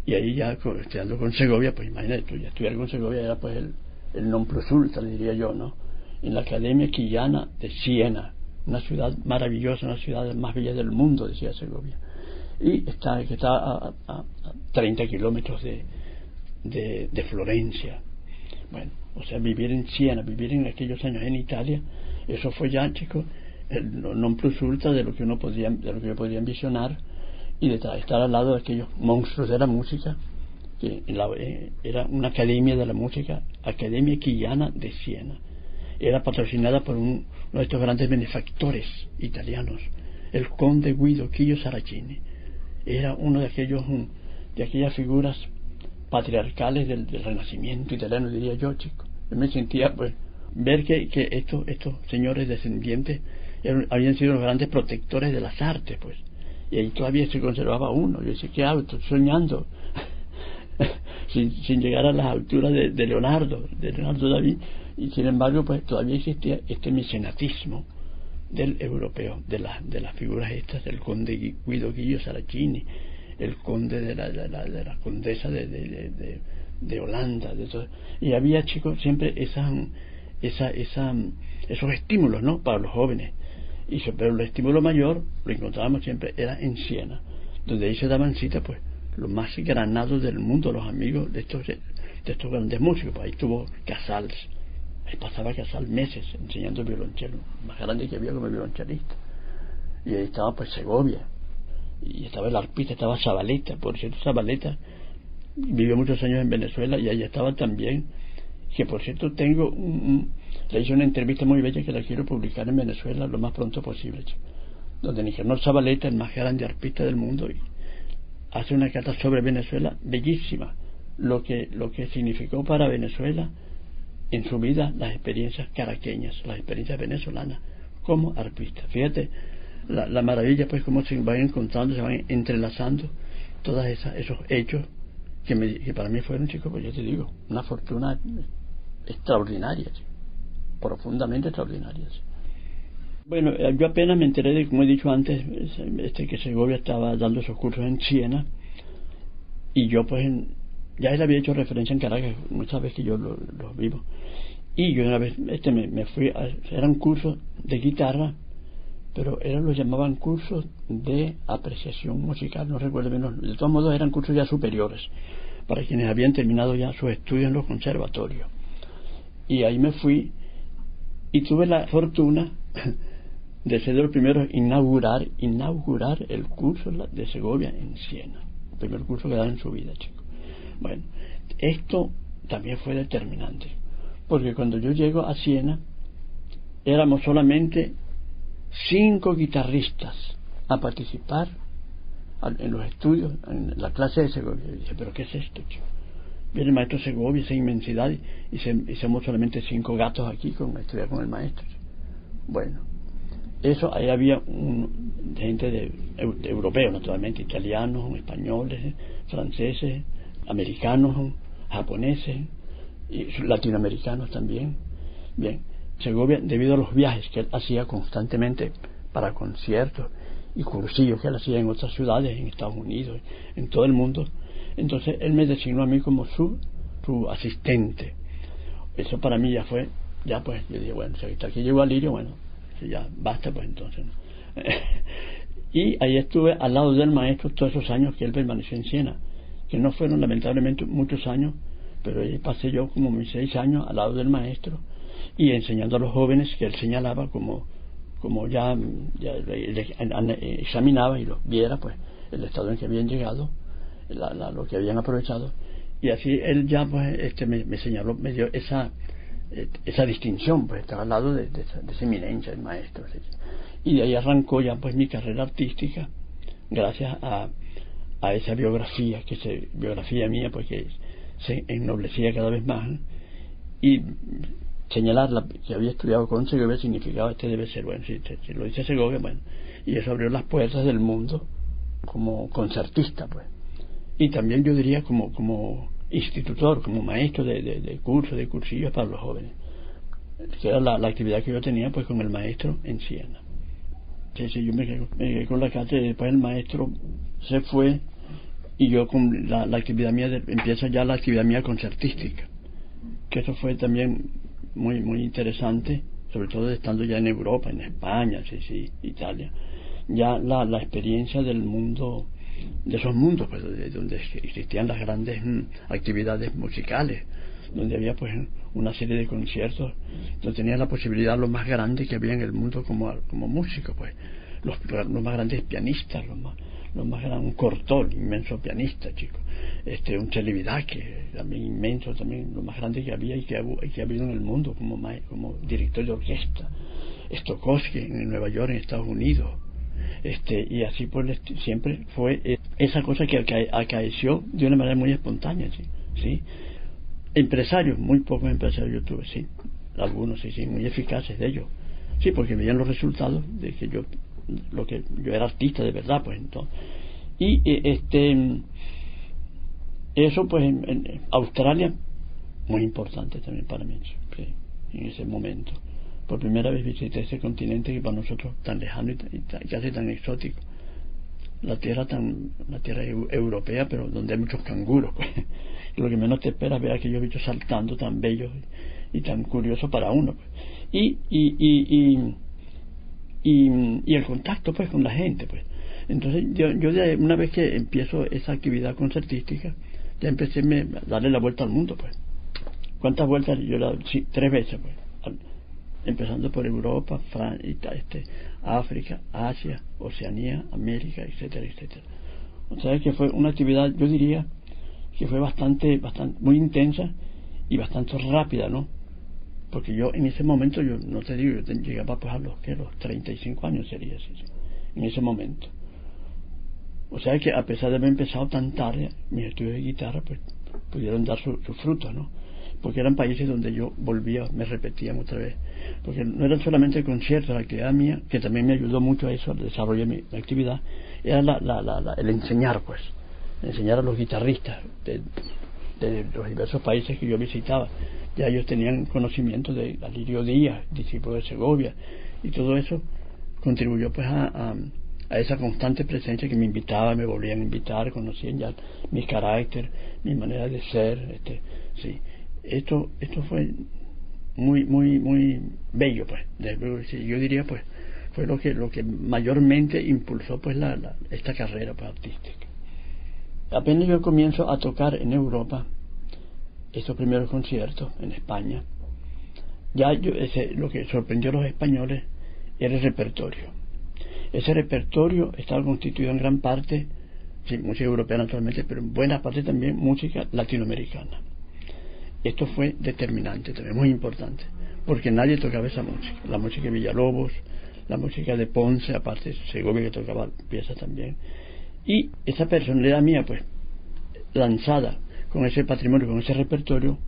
y ahí ya estudiando con Segovia, pues imagínate tú, ya estudiar con Segovia era pues el non plus ultra, diría yo, ¿no? En la Academia Quillana de Siena, una ciudad maravillosa, una ciudad más bella del mundo, decía Segovia, y que está a 30 kilómetros de Florencia. Bueno, o sea, vivir en Siena, vivir en aquellos años en Italia, eso fue ya, chicos, el non plus ultra de lo que yo podía ambicionar, y de estar al lado de aquellos monstruos de la música, que era una academia de la música, Academia Quillana de Siena. Era patrocinada por uno de estos grandes benefactores italianos, el conde Guido Chillo Saracini. Era uno de aquellas figuras patriarcales del Renacimiento italiano, diría yo, chico. Yo me sentía, pues, ver que estos señores descendientes habían sido los grandes protectores de las artes, pues, y ahí todavía se conservaba uno. Yo decía, ¿qué hago? Estoy soñando sin llegar a las alturas de Leonardo da Vinci, y sin embargo pues todavía existía este mecenatismo del europeo, de las figuras estas, del conde Guido Chillo Saracini, el conde de la condesa de Holanda, y había, chicos, siempre esos estímulos, ¿no?, para los jóvenes. Pero el estímulo mayor lo encontrábamos siempre era en Siena, donde ahí se daban cita pues los más granados del mundo, los amigos de estos grandes músicos. Pues ahí estuvo Casals, ahí pasaba Casals meses enseñando violonchelo, más grande que había como violonchelista. Y ahí estaba pues Segovia, y estaba el arpista, estaba Zabaleta. Por cierto, Zabaleta vivió muchos años en Venezuela, y ahí estaba también, que por cierto le hice una entrevista muy bella que la quiero publicar en Venezuela lo más pronto posible, donde Nicanor Zabaleta, el más grande arpista del mundo, hace una carta sobre Venezuela bellísima, lo que significó para Venezuela en su vida las experiencias caraqueñas, las experiencias venezolanas como arpista. Fíjate la maravilla, pues, cómo se van encontrando, se van entrelazando todos esos hechos que para mí fueron, chicos, pues yo te digo, una fortuna extraordinaria, chico, profundamente extraordinaria. Chico. Bueno, yo apenas me enteré de, como he dicho antes, que Segovia estaba dando esos cursos en Siena, y yo pues ya él había hecho referencia en Caracas, muchas veces que yo los vivo, y yo una vez me fui eran cursos de guitarra, pero los llamaban cursos de apreciación musical, no recuerdo bien, de todos modos eran cursos ya superiores para quienes habían terminado ya sus estudios en los conservatorios. Y ahí me fui y tuve la fortuna de ser de los primeros inaugurar el curso de Segovia en Siena, el primer curso que daban en su vida, chicos. Bueno, esto también fue determinante, porque cuando yo llego a Siena éramos solamente 5 guitarristas a participar en los estudios, en la clase de Segovia. Y dije, ¿pero qué es esto, chico? Viene el maestro Segovia, esa inmensidad, y somos solamente 5 gatos aquí con estudiar con el maestro. Bueno, eso, ahí había gente de europeos, naturalmente, italianos, españoles, franceses, americanos, japoneses y latinoamericanos también. Bien, Segovia, debido a los viajes que él hacía constantemente para conciertos y cursillos que él hacía en otras ciudades, en Estados Unidos, en todo el mundo, entonces él me designó a mí como su asistente. Eso para mí ya fue, ya pues, yo dije, bueno, si hasta aquí llegó a Lirio, bueno, si ya basta, pues entonces, ¿no? Y ahí estuve al lado del maestro todos esos años que él permaneció en Siena, que no fueron lamentablemente muchos años, pero ahí pasé yo como mis 6 años al lado del maestro, y enseñando a los jóvenes que él señalaba como ya examinaba y los viera, pues, el estado en que habían llegado, lo que habían aprovechado. Y así él ya pues me señaló, me dio esa esa distinción, pues estaba al lado de esa eminencia, el maestro. Y de ahí arrancó ya pues mi carrera artística, gracias a esa biografía, biografía mía, pues que se ennoblecía cada vez más, ¿no? Y señalarla, que había estudiado con Segovia, significaba este debe ser bueno, si lo dice Segovia, bueno, y eso abrió las puertas del mundo como concertista, pues, y también yo diría como institutor, como maestro de cursos, de cursillos para los jóvenes, que era la actividad que yo tenía pues con el maestro en Siena. Sí, yo me quedé con la cátedra, y después el maestro se fue y yo con la actividad mía, empieza ya la actividad mía concertística, que eso fue también muy muy interesante, sobre todo estando ya en Europa, en España, Italia, ya la experiencia del mundo, de esos mundos, pues, donde existían las grandes actividades musicales, donde había pues una serie de conciertos, donde tenía la posibilidad lo más grande que había en el mundo como músico, pues los más grandes pianistas, los más grandes, un Cortot, inmenso pianista, chico, un Celibidache, también inmenso, también lo más grande que había y que ha habido en el mundo como director de orquesta, Stokowski en Nueva York, en Estados Unidos, y así pues siempre fue esa cosa que acaeció de una manera muy espontánea, ¿sí? Empresarios, muy pocos empresarios yo tuve, sí, algunos sí, muy eficaces de ellos, sí, porque veían los resultados de que yo era artista de verdad, pues entonces, y eso pues en Australia, muy importante también para mí, sí, en ese momento. Por primera vez visité ese continente que para nosotros tan lejano y casi tan exótico. La tierra europea, pero donde hay muchos canguros, pues. Y lo que menos te esperas ver aquellos bichos saltando tan bellos y tan curiosos para uno, pues. Y el contacto pues con la gente, pues. Entonces yo una vez que empiezo esa actividad concertística, ya empecé a darle la vuelta al mundo, pues. ¿Cuántas vueltas? Sí, 3 veces, pues. Empezando por Europa, África, Asia, Oceanía, América, etcétera, etcétera. O sea que fue una actividad, yo diría, que fue bastante muy intensa y bastante rápida, ¿no? Porque yo en ese momento, yo no te digo, yo llegaba pues a los 35 años sería así, en ese momento. O sea que a pesar de haber empezado tan tarde, mis estudios de guitarra pues pudieron dar sus frutos, ¿no? Porque eran países donde yo volvía, me repetían otra vez, porque no eran solamente conciertos, la actividad mía, que también me ayudó mucho a eso, al desarrollo de mi actividad, era el enseñar, pues, enseñar a los guitarristas de los diversos países que yo visitaba. Ya ellos tenían conocimiento de Alirio Díaz, discípulo de Segovia, y todo eso contribuyó pues a esa constante presencia que me invitaba, me volvían a invitar, conocían ya mi carácter, mi manera de ser, sí. Esto fue muy muy muy bello, pues. Yo diría pues fue lo que mayormente impulsó pues esta carrera pues, artística. Apenas yo comienzo a tocar en Europa estos primeros conciertos en España, ya lo que sorprendió a los españoles era el repertorio. Ese repertorio estaba constituido en gran parte, sí, música europea naturalmente, pero en buena parte también música latinoamericana. Esto fue determinante también, muy importante, porque nadie tocaba esa música, la música de Villalobos, la música de Ponce, aparte de Segovia que tocaba piezas también, y esa personalidad mía pues lanzada con ese patrimonio, con ese repertorio,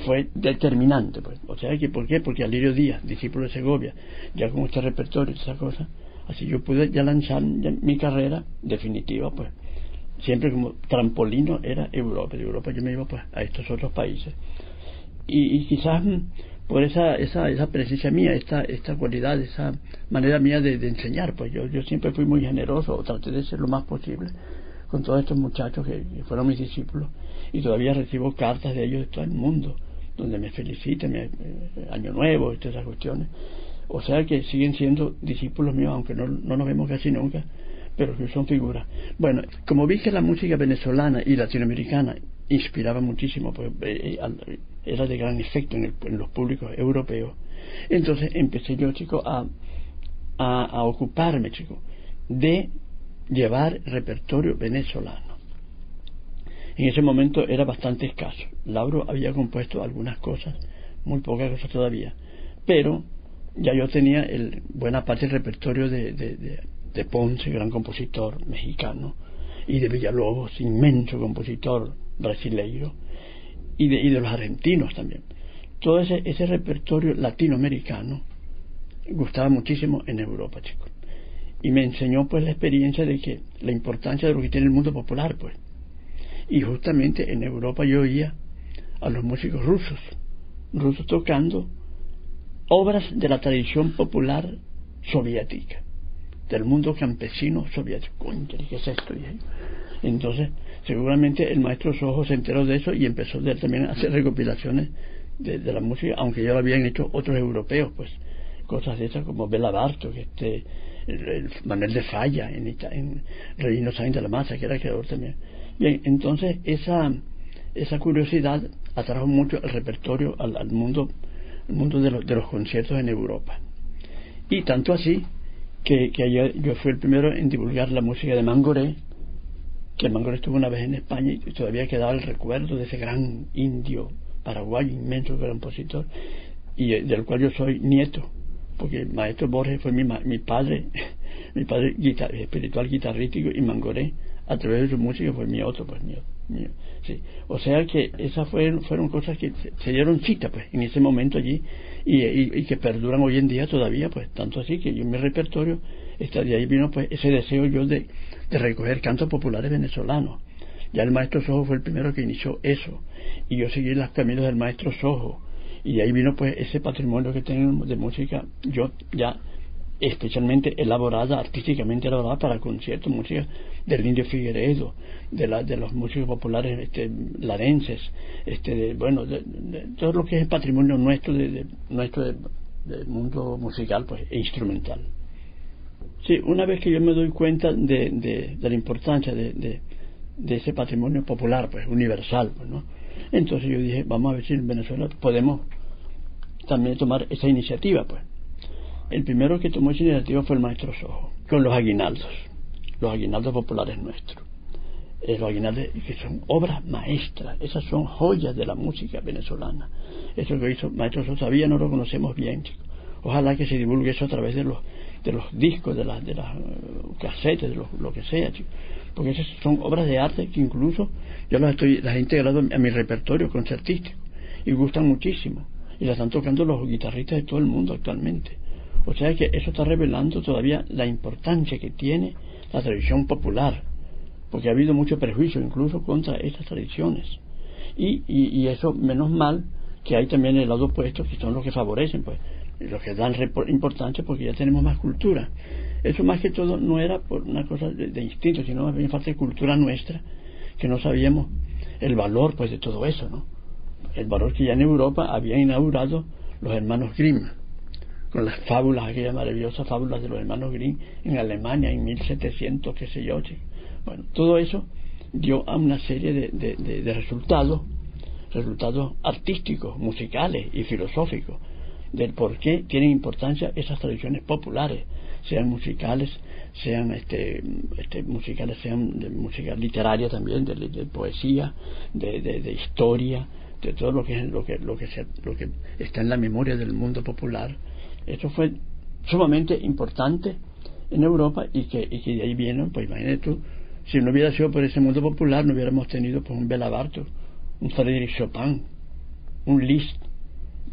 fue determinante, pues. O sea que ¿por qué? Porque Alirio Díaz, discípulo de Segovia, ya con este repertorio y esa cosa, así yo pude ya lanzar mi carrera definitiva, pues siempre como trampolino era Europa. De Europa yo me iba pues a estos otros países y quizás por esa presencia mía, esta cualidad, esa manera mía de enseñar, pues yo siempre fui muy generoso, o traté de ser lo más posible con todos estos muchachos que fueron mis discípulos, y todavía recibo cartas de ellos de todo el mundo donde me felicitan, Año Nuevo y todas esas cuestiones. O sea que siguen siendo discípulos míos, aunque no nos vemos casi nunca, pero que son figuras. Bueno, como vi que la música venezolana y latinoamericana inspiraba muchísimo, pues era de gran efecto en los públicos europeos, entonces empecé yo, chico, a ocuparme, chico, de llevar repertorio venezolano. En ese momento era bastante escaso. Lauro había compuesto algunas cosas muy poca cosa todavía, pero ya yo tenía buena parte del repertorio de Ponce, gran compositor mexicano, y de Villalobos, inmenso compositor brasileiro, y de los argentinos también. Todo ese repertorio latinoamericano gustaba muchísimo en Europa, chicos. Y me enseñó pues la experiencia de que la importancia de lo que tiene el mundo popular, pues. Y justamente en Europa yo oía a los músicos rusos tocando obras de la tradición popular soviética, del mundo campesino soviético. Coño, ¿qué es esto? Entonces, seguramente el maestro Sojo se enteró de eso y empezó también a hacer recopilaciones de la música, aunque ya lo habían hecho otros europeos, pues, cosas de esas como Bela Bartok, el Manuel de Falla, en Regino Sainz de la Maza, que era creador también. Bien, entonces esa curiosidad atrajo mucho el repertorio al mundo de los conciertos en Europa. Y tanto así que yo fui el primero en divulgar la música de Mangoré, que Mangoré estuvo una vez en España y todavía quedaba el recuerdo de ese gran indio paraguayo, inmenso gran compositor, y del cual yo soy nieto, porque el maestro Borges fue mi padre espiritual guitarrístico, y Mangoré a través de su música fue mi otro, pues mío. Sí. O sea que esas fueron cosas que se dieron cita pues en ese momento allí y que perduran hoy en día todavía, pues tanto así que yo en mi repertorio de ahí vino pues ese deseo yo de recoger cantos populares venezolanos. Ya el maestro Sojo fue el primero que inició eso, y yo seguí los caminos del maestro Sojo, y de ahí vino pues ese patrimonio que tenemos de música yo ya especialmente artísticamente elaborada para conciertos, música del Indio Figueredo, de los músicos populares larenses, de todo lo que es el patrimonio nuestro del mundo musical pues e instrumental. Sí, una vez que yo me doy cuenta de la importancia de ese patrimonio popular pues universal, pues, ¿no? Entonces yo dije, vamos a ver si en Venezuela podemos también tomar esa iniciativa, pues. El primero que tomó esa iniciativa fue el maestro Sojo, con los aguinaldos populares nuestros. Los aguinaldos que son obras maestras, esas son joyas de la música venezolana. Eso que hizo el maestro Sojo todavía no lo conocemos bien, chicos. Ojalá que se divulgue eso a través de los discos, de las casetes, de lo que sea, chicos. Porque esas son obras de arte que incluso yo las he integrado a mi repertorio concertístico y gustan muchísimo. Y las están tocando los guitarristas de todo el mundo actualmente. O sea que eso está revelando todavía la importancia que tiene la tradición popular, porque ha habido mucho prejuicio incluso contra estas tradiciones, y eso menos mal que hay también el lado opuesto, que son los que favorecen, pues los que dan importancia, porque ya tenemos más cultura. Eso más que todo no era por una cosa de instinto, sino más bien falta de cultura nuestra, que no sabíamos el valor pues de todo eso, ¿no? El valor que ya en Europa habían inaugurado los hermanos Grimm, con las fábulas, aquellas maravillosas fábulas de los hermanos Grimm en Alemania en 1700, qué sé yo. Bueno, todo eso dio a una serie de resultados artísticos, musicales y filosóficos, del por qué tienen importancia esas tradiciones populares, sean musicales, sean musicales, sean de música literaria también, de poesía, de historia, de todo lo que está en la memoria del mundo popular. Eso fue sumamente importante en Europa, y que de ahí viene, pues imagínate tú, si no hubiera sido por ese mundo popular no hubiéramos tenido pues un Bela Bartok, un Frédéric Chopin, un Liszt,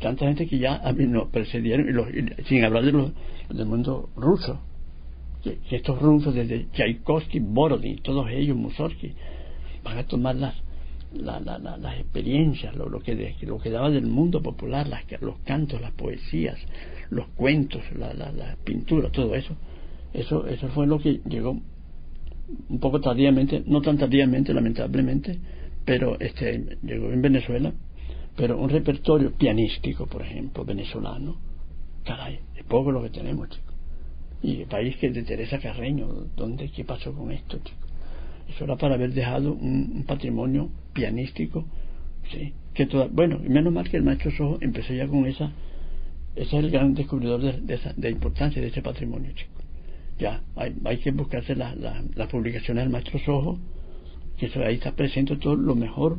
tanta gente que ya nos precedieron, y sin hablar del mundo ruso, que estos rusos desde Tchaikovsky, Borodin, todos ellos, Mussorgsky, van a tomar las experiencias, lo que daba del mundo popular, los cantos, las poesías, los cuentos, la pintura, todo eso fue lo que llegó un poco tardíamente, no tan tardíamente lamentablemente, pero llegó en Venezuela. Pero un repertorio pianístico, por ejemplo, venezolano, caray, es poco lo que tenemos, chicos. Y el país que de Teresa Carreño, ¿qué pasó con esto, chicos? Eso era para haber dejado un patrimonio pianístico, sí, bueno, menos mal que el maestro Sojo empezó ya con ese es el gran descubridor de importancia de ese patrimonio, chicos. Ya, hay que buscarse las publicaciones del maestro Sojo, que ahí está presente todo lo mejor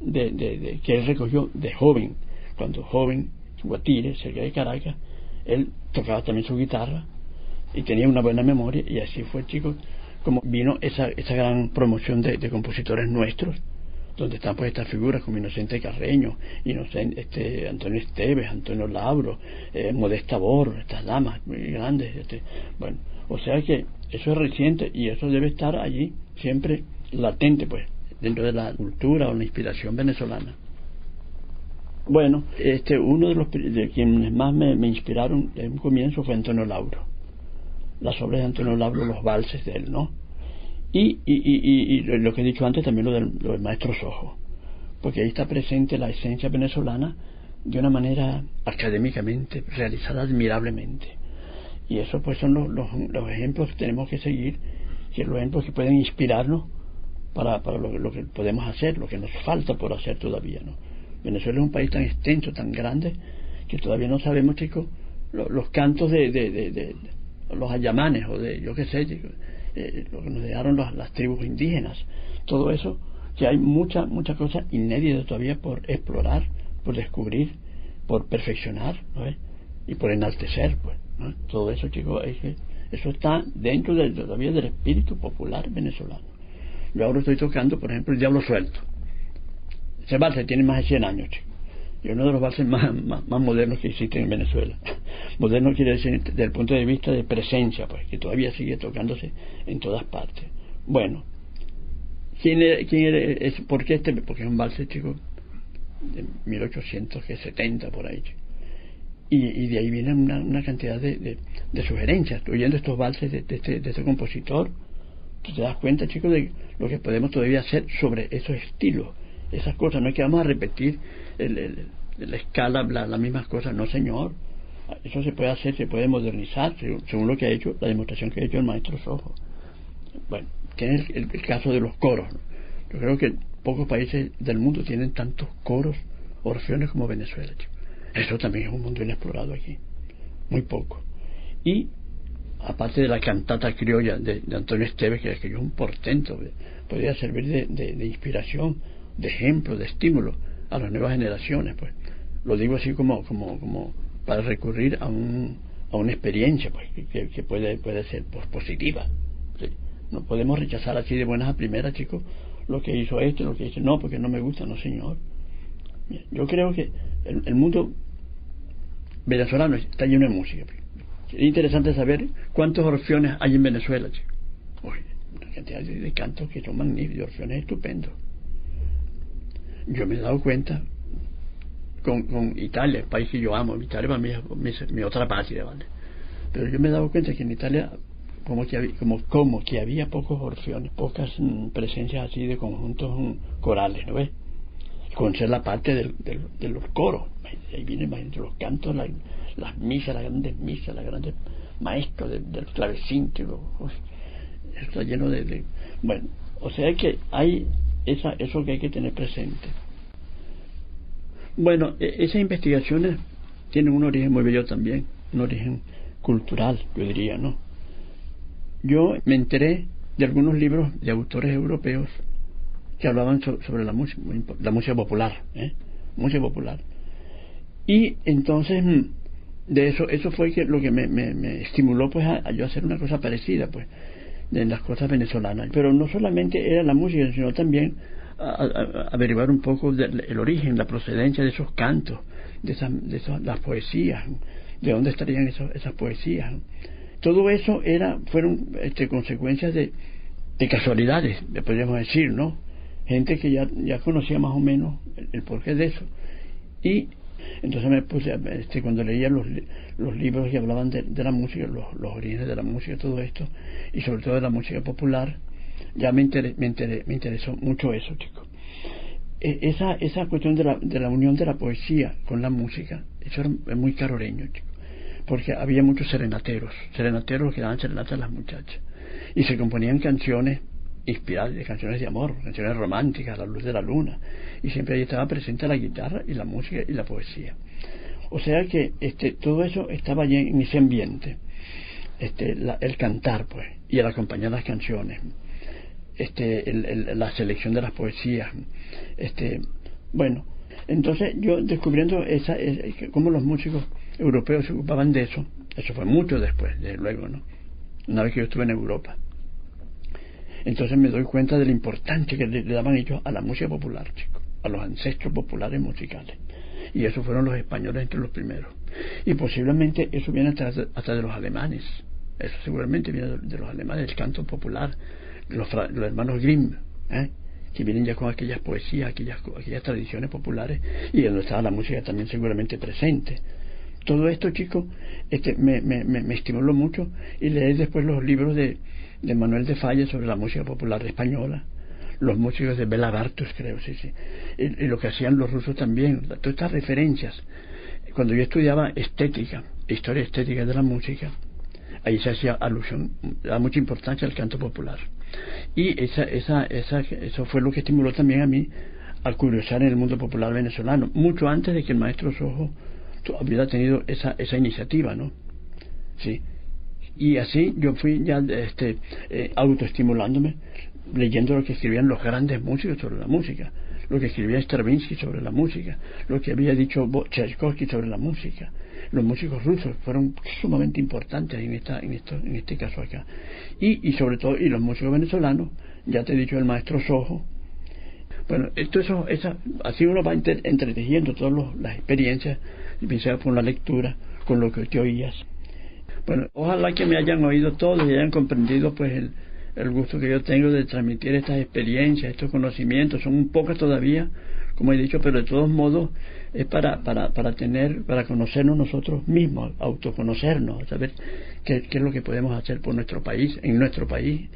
que él recogió de joven, cuando joven, Guatire, cerca de Caracas, él tocaba también su guitarra y tenía una buena memoria, y así fue, chicos, como vino esa gran promoción de compositores nuestros, donde están pues estas figuras como Inocente Carreño, Antonio Esteves, Antonio Labro, Modesta Bor, estas damas muy grandes, bueno, o sea que eso es reciente y eso debe estar allí siempre latente, pues, dentro de la cultura o la inspiración venezolana. Bueno, uno de quienes más me inspiraron en un comienzo fue Antonio Lauro. Las obras de Antonio Lauro, los valses de él, ¿no? Y lo que he dicho antes, también lo del maestro Sojo, porque ahí está presente la esencia venezolana de una manera académicamente realizada admirablemente. Y eso pues son los ejemplos que tenemos que seguir, que los ejemplos que pueden inspirarnos para lo que podemos hacer, lo que nos falta por hacer todavía, ¿no? Venezuela es un país tan extenso, tan grande, que todavía no sabemos, chicos, los cantos de los ayamanes, o de, yo qué sé, chicos, lo que nos dejaron las tribus indígenas, todo eso, que hay mucha cosa inédita todavía por explorar, por descubrir, por perfeccionar, ¿no? Y por enaltecer, pues, ¿no? Todo eso, chicos, eso está dentro todavía del espíritu popular venezolano. Yo ahora estoy tocando, por ejemplo, El Diablo Suelto. Ese valse tiene más de 100 años, chicos, y uno de los valses más modernos que existen en Venezuela. Moderno quiere decir desde el punto de vista de presencia, pues, que todavía sigue tocándose en todas partes. Bueno, ¿quién es? ¿Por qué Porque es un valse, chicos, de 1870 por ahí, chicos. Y de ahí viene una cantidad de sugerencias. Oyendo estos valses de este compositor, tú te das cuenta, chicos, de lo que podemos todavía hacer sobre esos estilos, esas cosas. No es que vamos a repetir la escala, las mismas cosas, no, señor. Eso se puede hacer, se puede modernizar, según lo que ha hecho, la demostración que ha hecho el maestro Sojo. Bueno, tiene el caso de los coros, ¿no? Yo creo que pocos países del mundo tienen tantos coros, orfeones como Venezuela, chicos. Eso también es un mundo inexplorado aquí, muy poco. Y aparte de la cantata criolla de Antonio Esteves, que es un portento, podría servir de inspiración, de ejemplo, de estímulo a las nuevas generaciones, pues. Lo digo así como para recurrir a una experiencia, pues, que puede ser positiva, ¿sí? No podemos rechazar así de buenas a primeras, chicos, lo que hizo lo que dice, no, porque no me gusta, no, señor. Yo creo que el mundo venezolano está lleno de música. Es interesante saber cuántos orfeones hay en Venezuela, chicos. Una cantidad de cantos que son magníficos, de orfeones estupendos. Yo me he dado cuenta con Italia, el país que yo amo. Italia para mí es mi otra patria, ¿vale? Pero yo me he dado cuenta que en Italia como que había pocos orfeones, pocas presencias así de conjuntos corales, ¿no ves? Con ser la parte de los coros. Ahí vienen, imagínate, los cantos, las misas, las grandes misas, las grandes maestros del clavecín, está lleno de bueno, o sea que hay eso que hay que tener presente. Bueno, esas investigaciones tienen un origen muy bello también, un origen cultural, yo diría, ¿no? Yo me enteré de algunos libros de autores europeos que hablaban sobre la música popular, música popular. Y entonces de eso fue lo que me estimuló, pues, a yo hacer una cosa parecida, pues, de las cosas venezolanas. Pero no solamente era la música, sino también a averiguar un poco el origen, la procedencia de esos cantos, de las poesías, de dónde estarían esas poesías. Todo eso fueron consecuencias de casualidades, podríamos decir, ¿no? Gente que ya conocía más o menos el porqué de eso. Y entonces me puse, cuando leía los libros que hablaban de la música, los orígenes de la música, todo esto, y sobre todo de la música popular, ya me interesó mucho eso, chicos. Esa cuestión de la unión de la poesía con la música, eso era muy caroreño, chicos, porque había muchos serenateros que daban serenatas a las muchachas, y se componían canciones inspiradas, de canciones de amor, canciones románticas, a la luz de la luna, y siempre ahí estaba presente la guitarra y la música y la poesía. O sea que todo eso estaba allí en ese ambiente, el cantar, pues, y el acompañar las canciones, la selección de las poesías, bueno, Entonces yo descubriendo cómo los músicos europeos se ocupaban de eso fue mucho después, desde luego, ¿no? Una vez que yo estuve en Europa. Entonces me doy cuenta de la importancia que le daban ellos a la música popular, chicos, a los ancestros populares musicales. Y esos fueron los españoles entre los primeros. Y posiblemente eso viene hasta de los alemanes. Eso seguramente viene de los alemanes, del canto popular, los hermanos Grimm, que vienen ya con aquellas poesías, aquellas tradiciones populares, y donde estaba la música también seguramente presente. Todo esto, chicos, me estimuló mucho, y leí después los libros de Manuel de Falla sobre la música popular española, los músicos de Bela Bartos, creo, sí, y lo que hacían los rusos también, todas estas referencias. Cuando yo estudiaba estética, historia estética de la música, ahí se hacía alusión, da mucha importancia al canto popular. Y eso fue lo que estimuló también a mí a curiosar en el mundo popular venezolano, mucho antes de que el maestro Sojo hubiera tenido esa iniciativa, ¿no? Sí. Y así yo fui ya autoestimulándome, leyendo lo que escribían los grandes músicos sobre la música, lo que escribía Stravinsky sobre la música, lo que había dicho Tchaikovsky sobre la música. Los músicos rusos fueron sumamente importantes en este caso acá, y sobre todo, y los músicos venezolanos, ya te he dicho, el maestro Sojo. Bueno, así uno va entretejiendo todas las experiencias, y empieza por la lectura, con lo que te oías. Bueno, ojalá que me hayan oído todos y hayan comprendido pues el gusto que yo tengo de transmitir estas experiencias, estos conocimientos. Son un pocos todavía, como he dicho, pero de todos modos es para conocernos nosotros mismos, autoconocernos, saber qué es lo que podemos hacer por nuestro país, en nuestro país,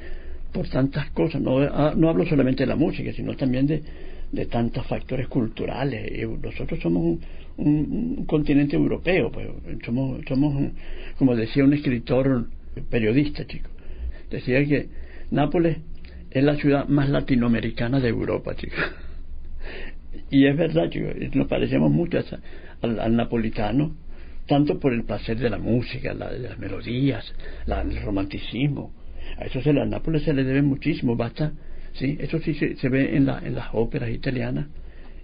por tantas cosas. No hablo solamente de la música, sino también de tantos factores culturales. Nosotros somos un continente europeo, pues somos como decía un escritor periodista, chico, decía que Nápoles es la ciudad más latinoamericana de Europa, chicos. Y es verdad, chicos, nos parecemos mucho al napolitano, tanto por el placer de la música, de las melodías, el romanticismo. A eso a Nápoles se le debe muchísimo, basta, sí, eso sí se ve en las óperas italianas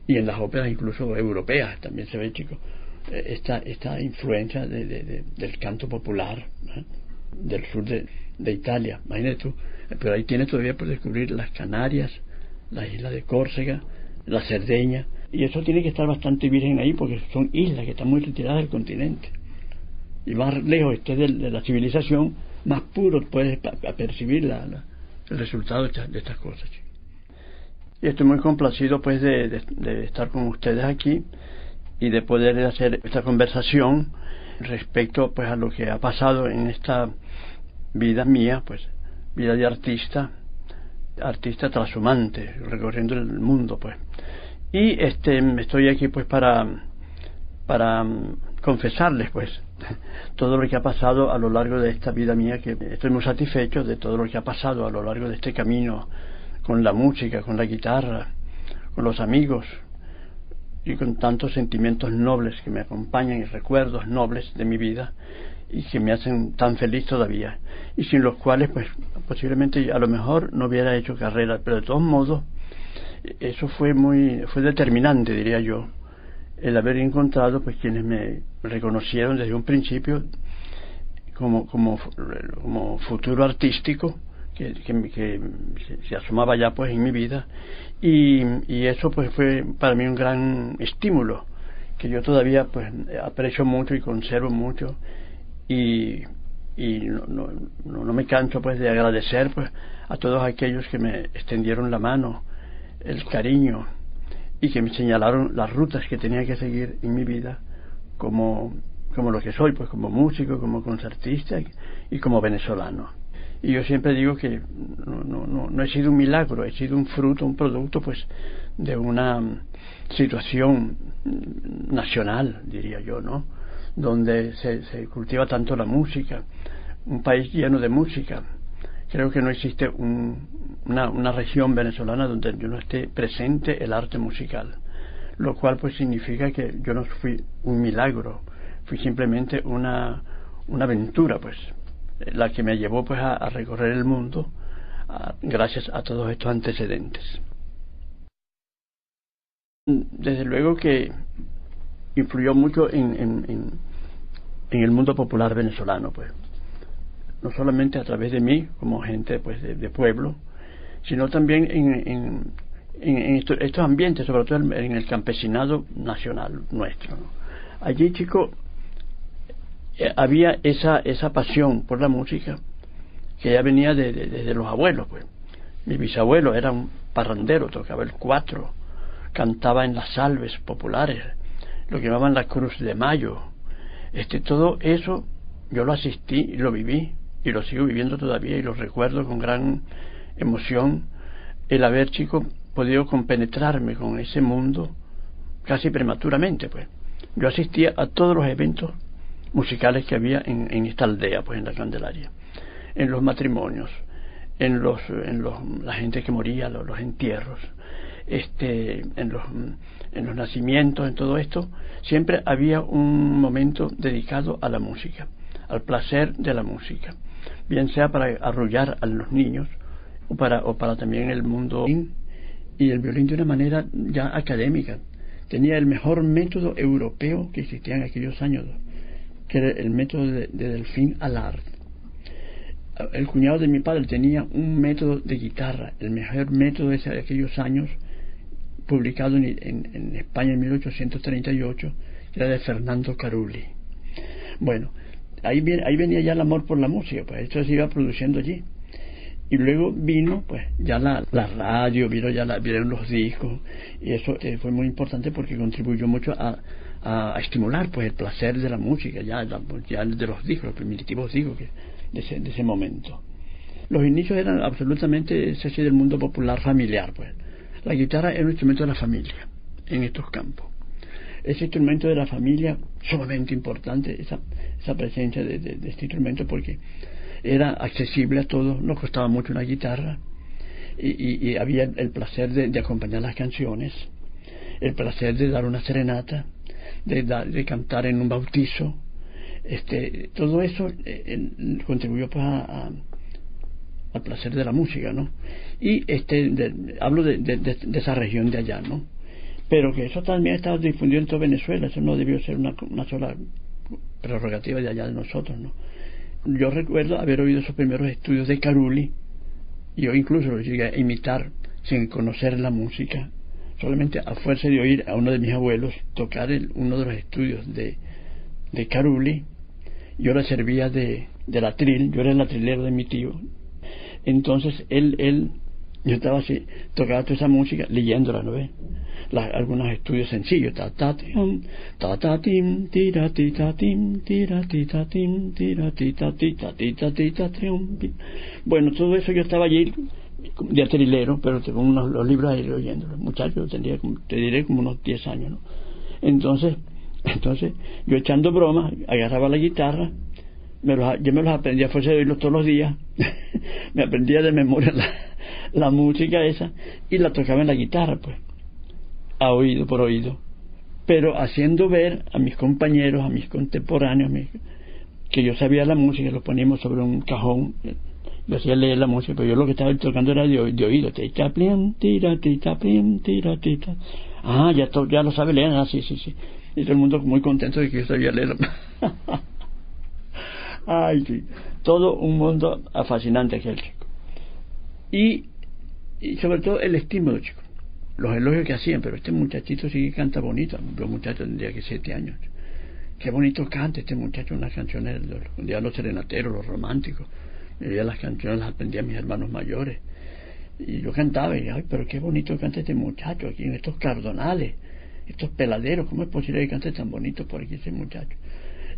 y en las óperas incluso europeas también se ve, chicos, esta influencia del canto popular, ¿eh?, del sur de Italia, imagínate tú. Pero ahí tienes todavía por descubrir las Canarias, la isla de Córcega, la Cerdeña, y eso tiene que estar bastante virgen ahí porque son islas que están muy retiradas del continente, y más lejos estés de la civilización, más puro puedes percibir el resultado de estas cosas. Y estoy muy complacido pues de estar con ustedes aquí y de poder hacer esta conversación respecto pues a lo que ha pasado en esta vida mía, pues vida de artista trashumante, recorriendo el mundo, pues. Y estoy aquí pues para confesarles pues todo lo que ha pasado a lo largo de esta vida mía, que estoy muy satisfecho de todo lo que ha pasado a lo largo de este camino con la música, con la guitarra, con los amigos y con tantos sentimientos nobles que me acompañan y recuerdos nobles de mi vida y que me hacen tan feliz todavía, y sin los cuales pues posiblemente a lo mejor no hubiera hecho carrera, pero de todos modos eso fue determinante, diría yo, el haber encontrado pues quienes me reconocieron desde un principio como futuro artístico que se asomaba ya pues en mi vida, y eso pues fue para mí un gran estímulo que yo todavía pues aprecio mucho y conservo mucho, y no me canso pues de agradecer pues a todos aquellos que me extendieron la mano, el cariño, y que me señalaron las rutas que tenía que seguir en mi vida como lo que soy, pues como músico, como concertista y como venezolano. Y yo siempre digo que no he sido un milagro, he sido un fruto, un producto pues de una situación nacional, diría yo, ¿no?, donde se cultiva tanto la música, un país lleno de música. Creo que no existe una región venezolana donde yo no esté presente el arte musical, lo cual pues significa que yo no fui un milagro, fui simplemente una aventura, pues la que me llevó pues a recorrer el mundo gracias a todos estos antecedentes. Desde luego que influyó mucho en el mundo popular venezolano, pues. No solamente a través de mí, como gente pues de pueblo, sino también en estos ambientes, sobre todo en el campesinado nacional nuestro, ¿no? Allí, chico, había esa pasión por la música que ya venía desde los abuelos, pues. Mi bisabuelo era un parrandero, tocaba el cuatro, cantaba en las salves populares, lo que llamaban la Cruz de Mayo. Todo eso yo lo asistí y lo viví, y lo sigo viviendo todavía, y lo recuerdo con gran emoción, el haber, chico, podido compenetrarme con ese mundo casi prematuramente, pues. Yo asistía a todos los eventos musicales que había en esta aldea, pues, en la Candelaria, en los matrimonios, en la gente que moría, los entierros, en los nacimientos, en todo esto, siempre había un momento dedicado a la música, al placer de la música, bien sea para arrullar a los niños o para también el mundo. Y el violín de una manera ya académica tenía el mejor método europeo que existía en aquellos años, que era el método de Delphine Allard. El cuñado de mi padre tenía un método de guitarra, el mejor método de aquellos años, publicado en España en 1838, que era de Fernando Carulli. Bueno, ahí venía ya el amor por la música, pues esto se iba produciendo allí. Y luego vino pues ya la radio, vieron los discos, y eso fue muy importante porque contribuyó mucho a estimular pues el placer de la música, ya de los discos, los primitivos discos de ese momento. Los inicios eran absolutamente ese del mundo popular familiar, pues. La guitarra era un instrumento de la familia en estos campos. Ese instrumento de la familia, sumamente importante, esa presencia de este instrumento, porque era accesible a todos, no costaba mucho una guitarra, y había el placer de acompañar las canciones, el placer de dar una serenata, de cantar en un bautizo. Todo eso contribuyó pues al placer de la música, ¿no? Y hablo de esa región de allá, ¿no? Pero que eso también estaba difundido en toda Venezuela, eso no debió ser una sola prerrogativa de allá de nosotros, ¿no? Yo recuerdo haber oído esos primeros estudios de Carulli, y yo incluso los llegué a imitar sin conocer la música, solamente a fuerza de oír a uno de mis abuelos tocar uno de los estudios de Carulli. Yo le servía de atril, yo era el atrilero de mi tío. Entonces yo estaba así, tocaba toda esa música leyéndola, ¿no ves? Algunos estudios sencillos, bueno, todo eso yo estaba allí de atrilero, pero con los libros ahí leyéndolo. Muchacho, te diré como unos 10 años, ¿no? Entonces yo echando bromas, agarraba la guitarra, yo me los aprendía a fuerza de oírlos todos los días. Me aprendía de memoria la música esa y la tocaba en la guitarra, pues, a oído por oído, pero haciendo ver a mis compañeros, a mis contemporáneos, que yo sabía la música. Lo poníamos sobre un cajón, yo hacía leer la música, pero yo lo que estaba tocando era de oído. Ya lo sabe leer, sí. Y todo el mundo muy contento de que yo sabía leer. Ay, sí, todo un mundo fascinante aquel, chico. Y sobre todo el estímulo, chico, los elogios que hacían. Pero este muchachito sí que canta bonito. Los muchachos tendría que 7 años. Qué bonito canta este muchacho unas canciones de los serenateros, los románticos. Yo las canciones las aprendí a mis hermanos mayores, y yo cantaba y ay, pero qué bonito canta este muchacho aquí en estos cardonales, estos peladeros. ¿Cómo es posible que cante tan bonito por aquí ese muchacho?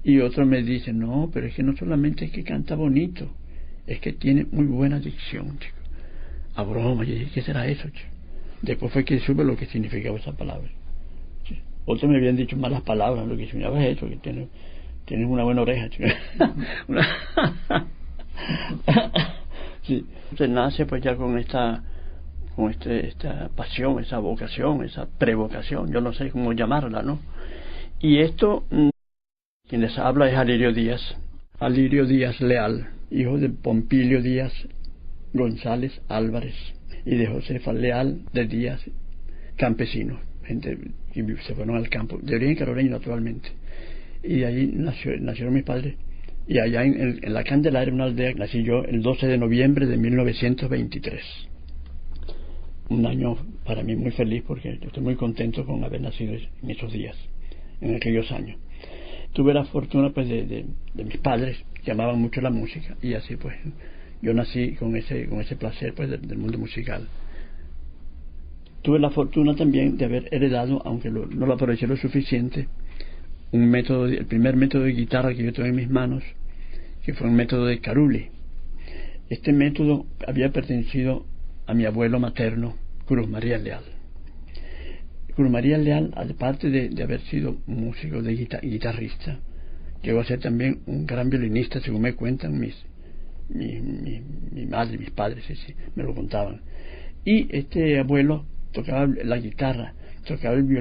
Y otros me dicen, no, pero es que no solamente es que canta bonito, es que tiene muy buena dicción, chico. A broma, yo dije, ¿qué será eso, chico? Después fue que supe lo que significaba esa palabra. Sí. Otros me habían dicho malas palabras, lo que significaba es eso, que tienes una buena oreja, chico. Sí. Se nace pues ya con esta pasión, esa vocación, esa prevocación, yo no sé cómo llamarla, ¿no? Y esto, quien les habla es Alirio Díaz Leal, hijo de Pompilio Díaz González Álvarez y de Josefa Leal de Díaz, campesino. gente que se fueron al campo, de origen caroleño naturalmente. Y allí nacieron mis padres. Y allá en la Candelaria, una aldea, nací yo el 12 de noviembre de 1923. Un año para mí muy feliz, porque yo estoy muy contento con haber nacido en esos días, en aquellos años. Tuve la fortuna pues de mis padres, que amaban mucho la música, y así pues yo nací con ese placer pues del mundo musical. Tuve la fortuna también de haber heredado, aunque no lo aproveché lo suficiente, el primer método de guitarra que yo tuve en mis manos, que fue un método de Carulli. Este método había pertenecido a mi abuelo materno, Cruz María Leal. Cruz María Leal, aparte de haber sido músico de guitarrista, llegó a ser también un gran violinista, según me cuentan mi madre y mis padres, sí, me lo contaban. Y este abuelo tocaba la guitarra, tocaba el violín.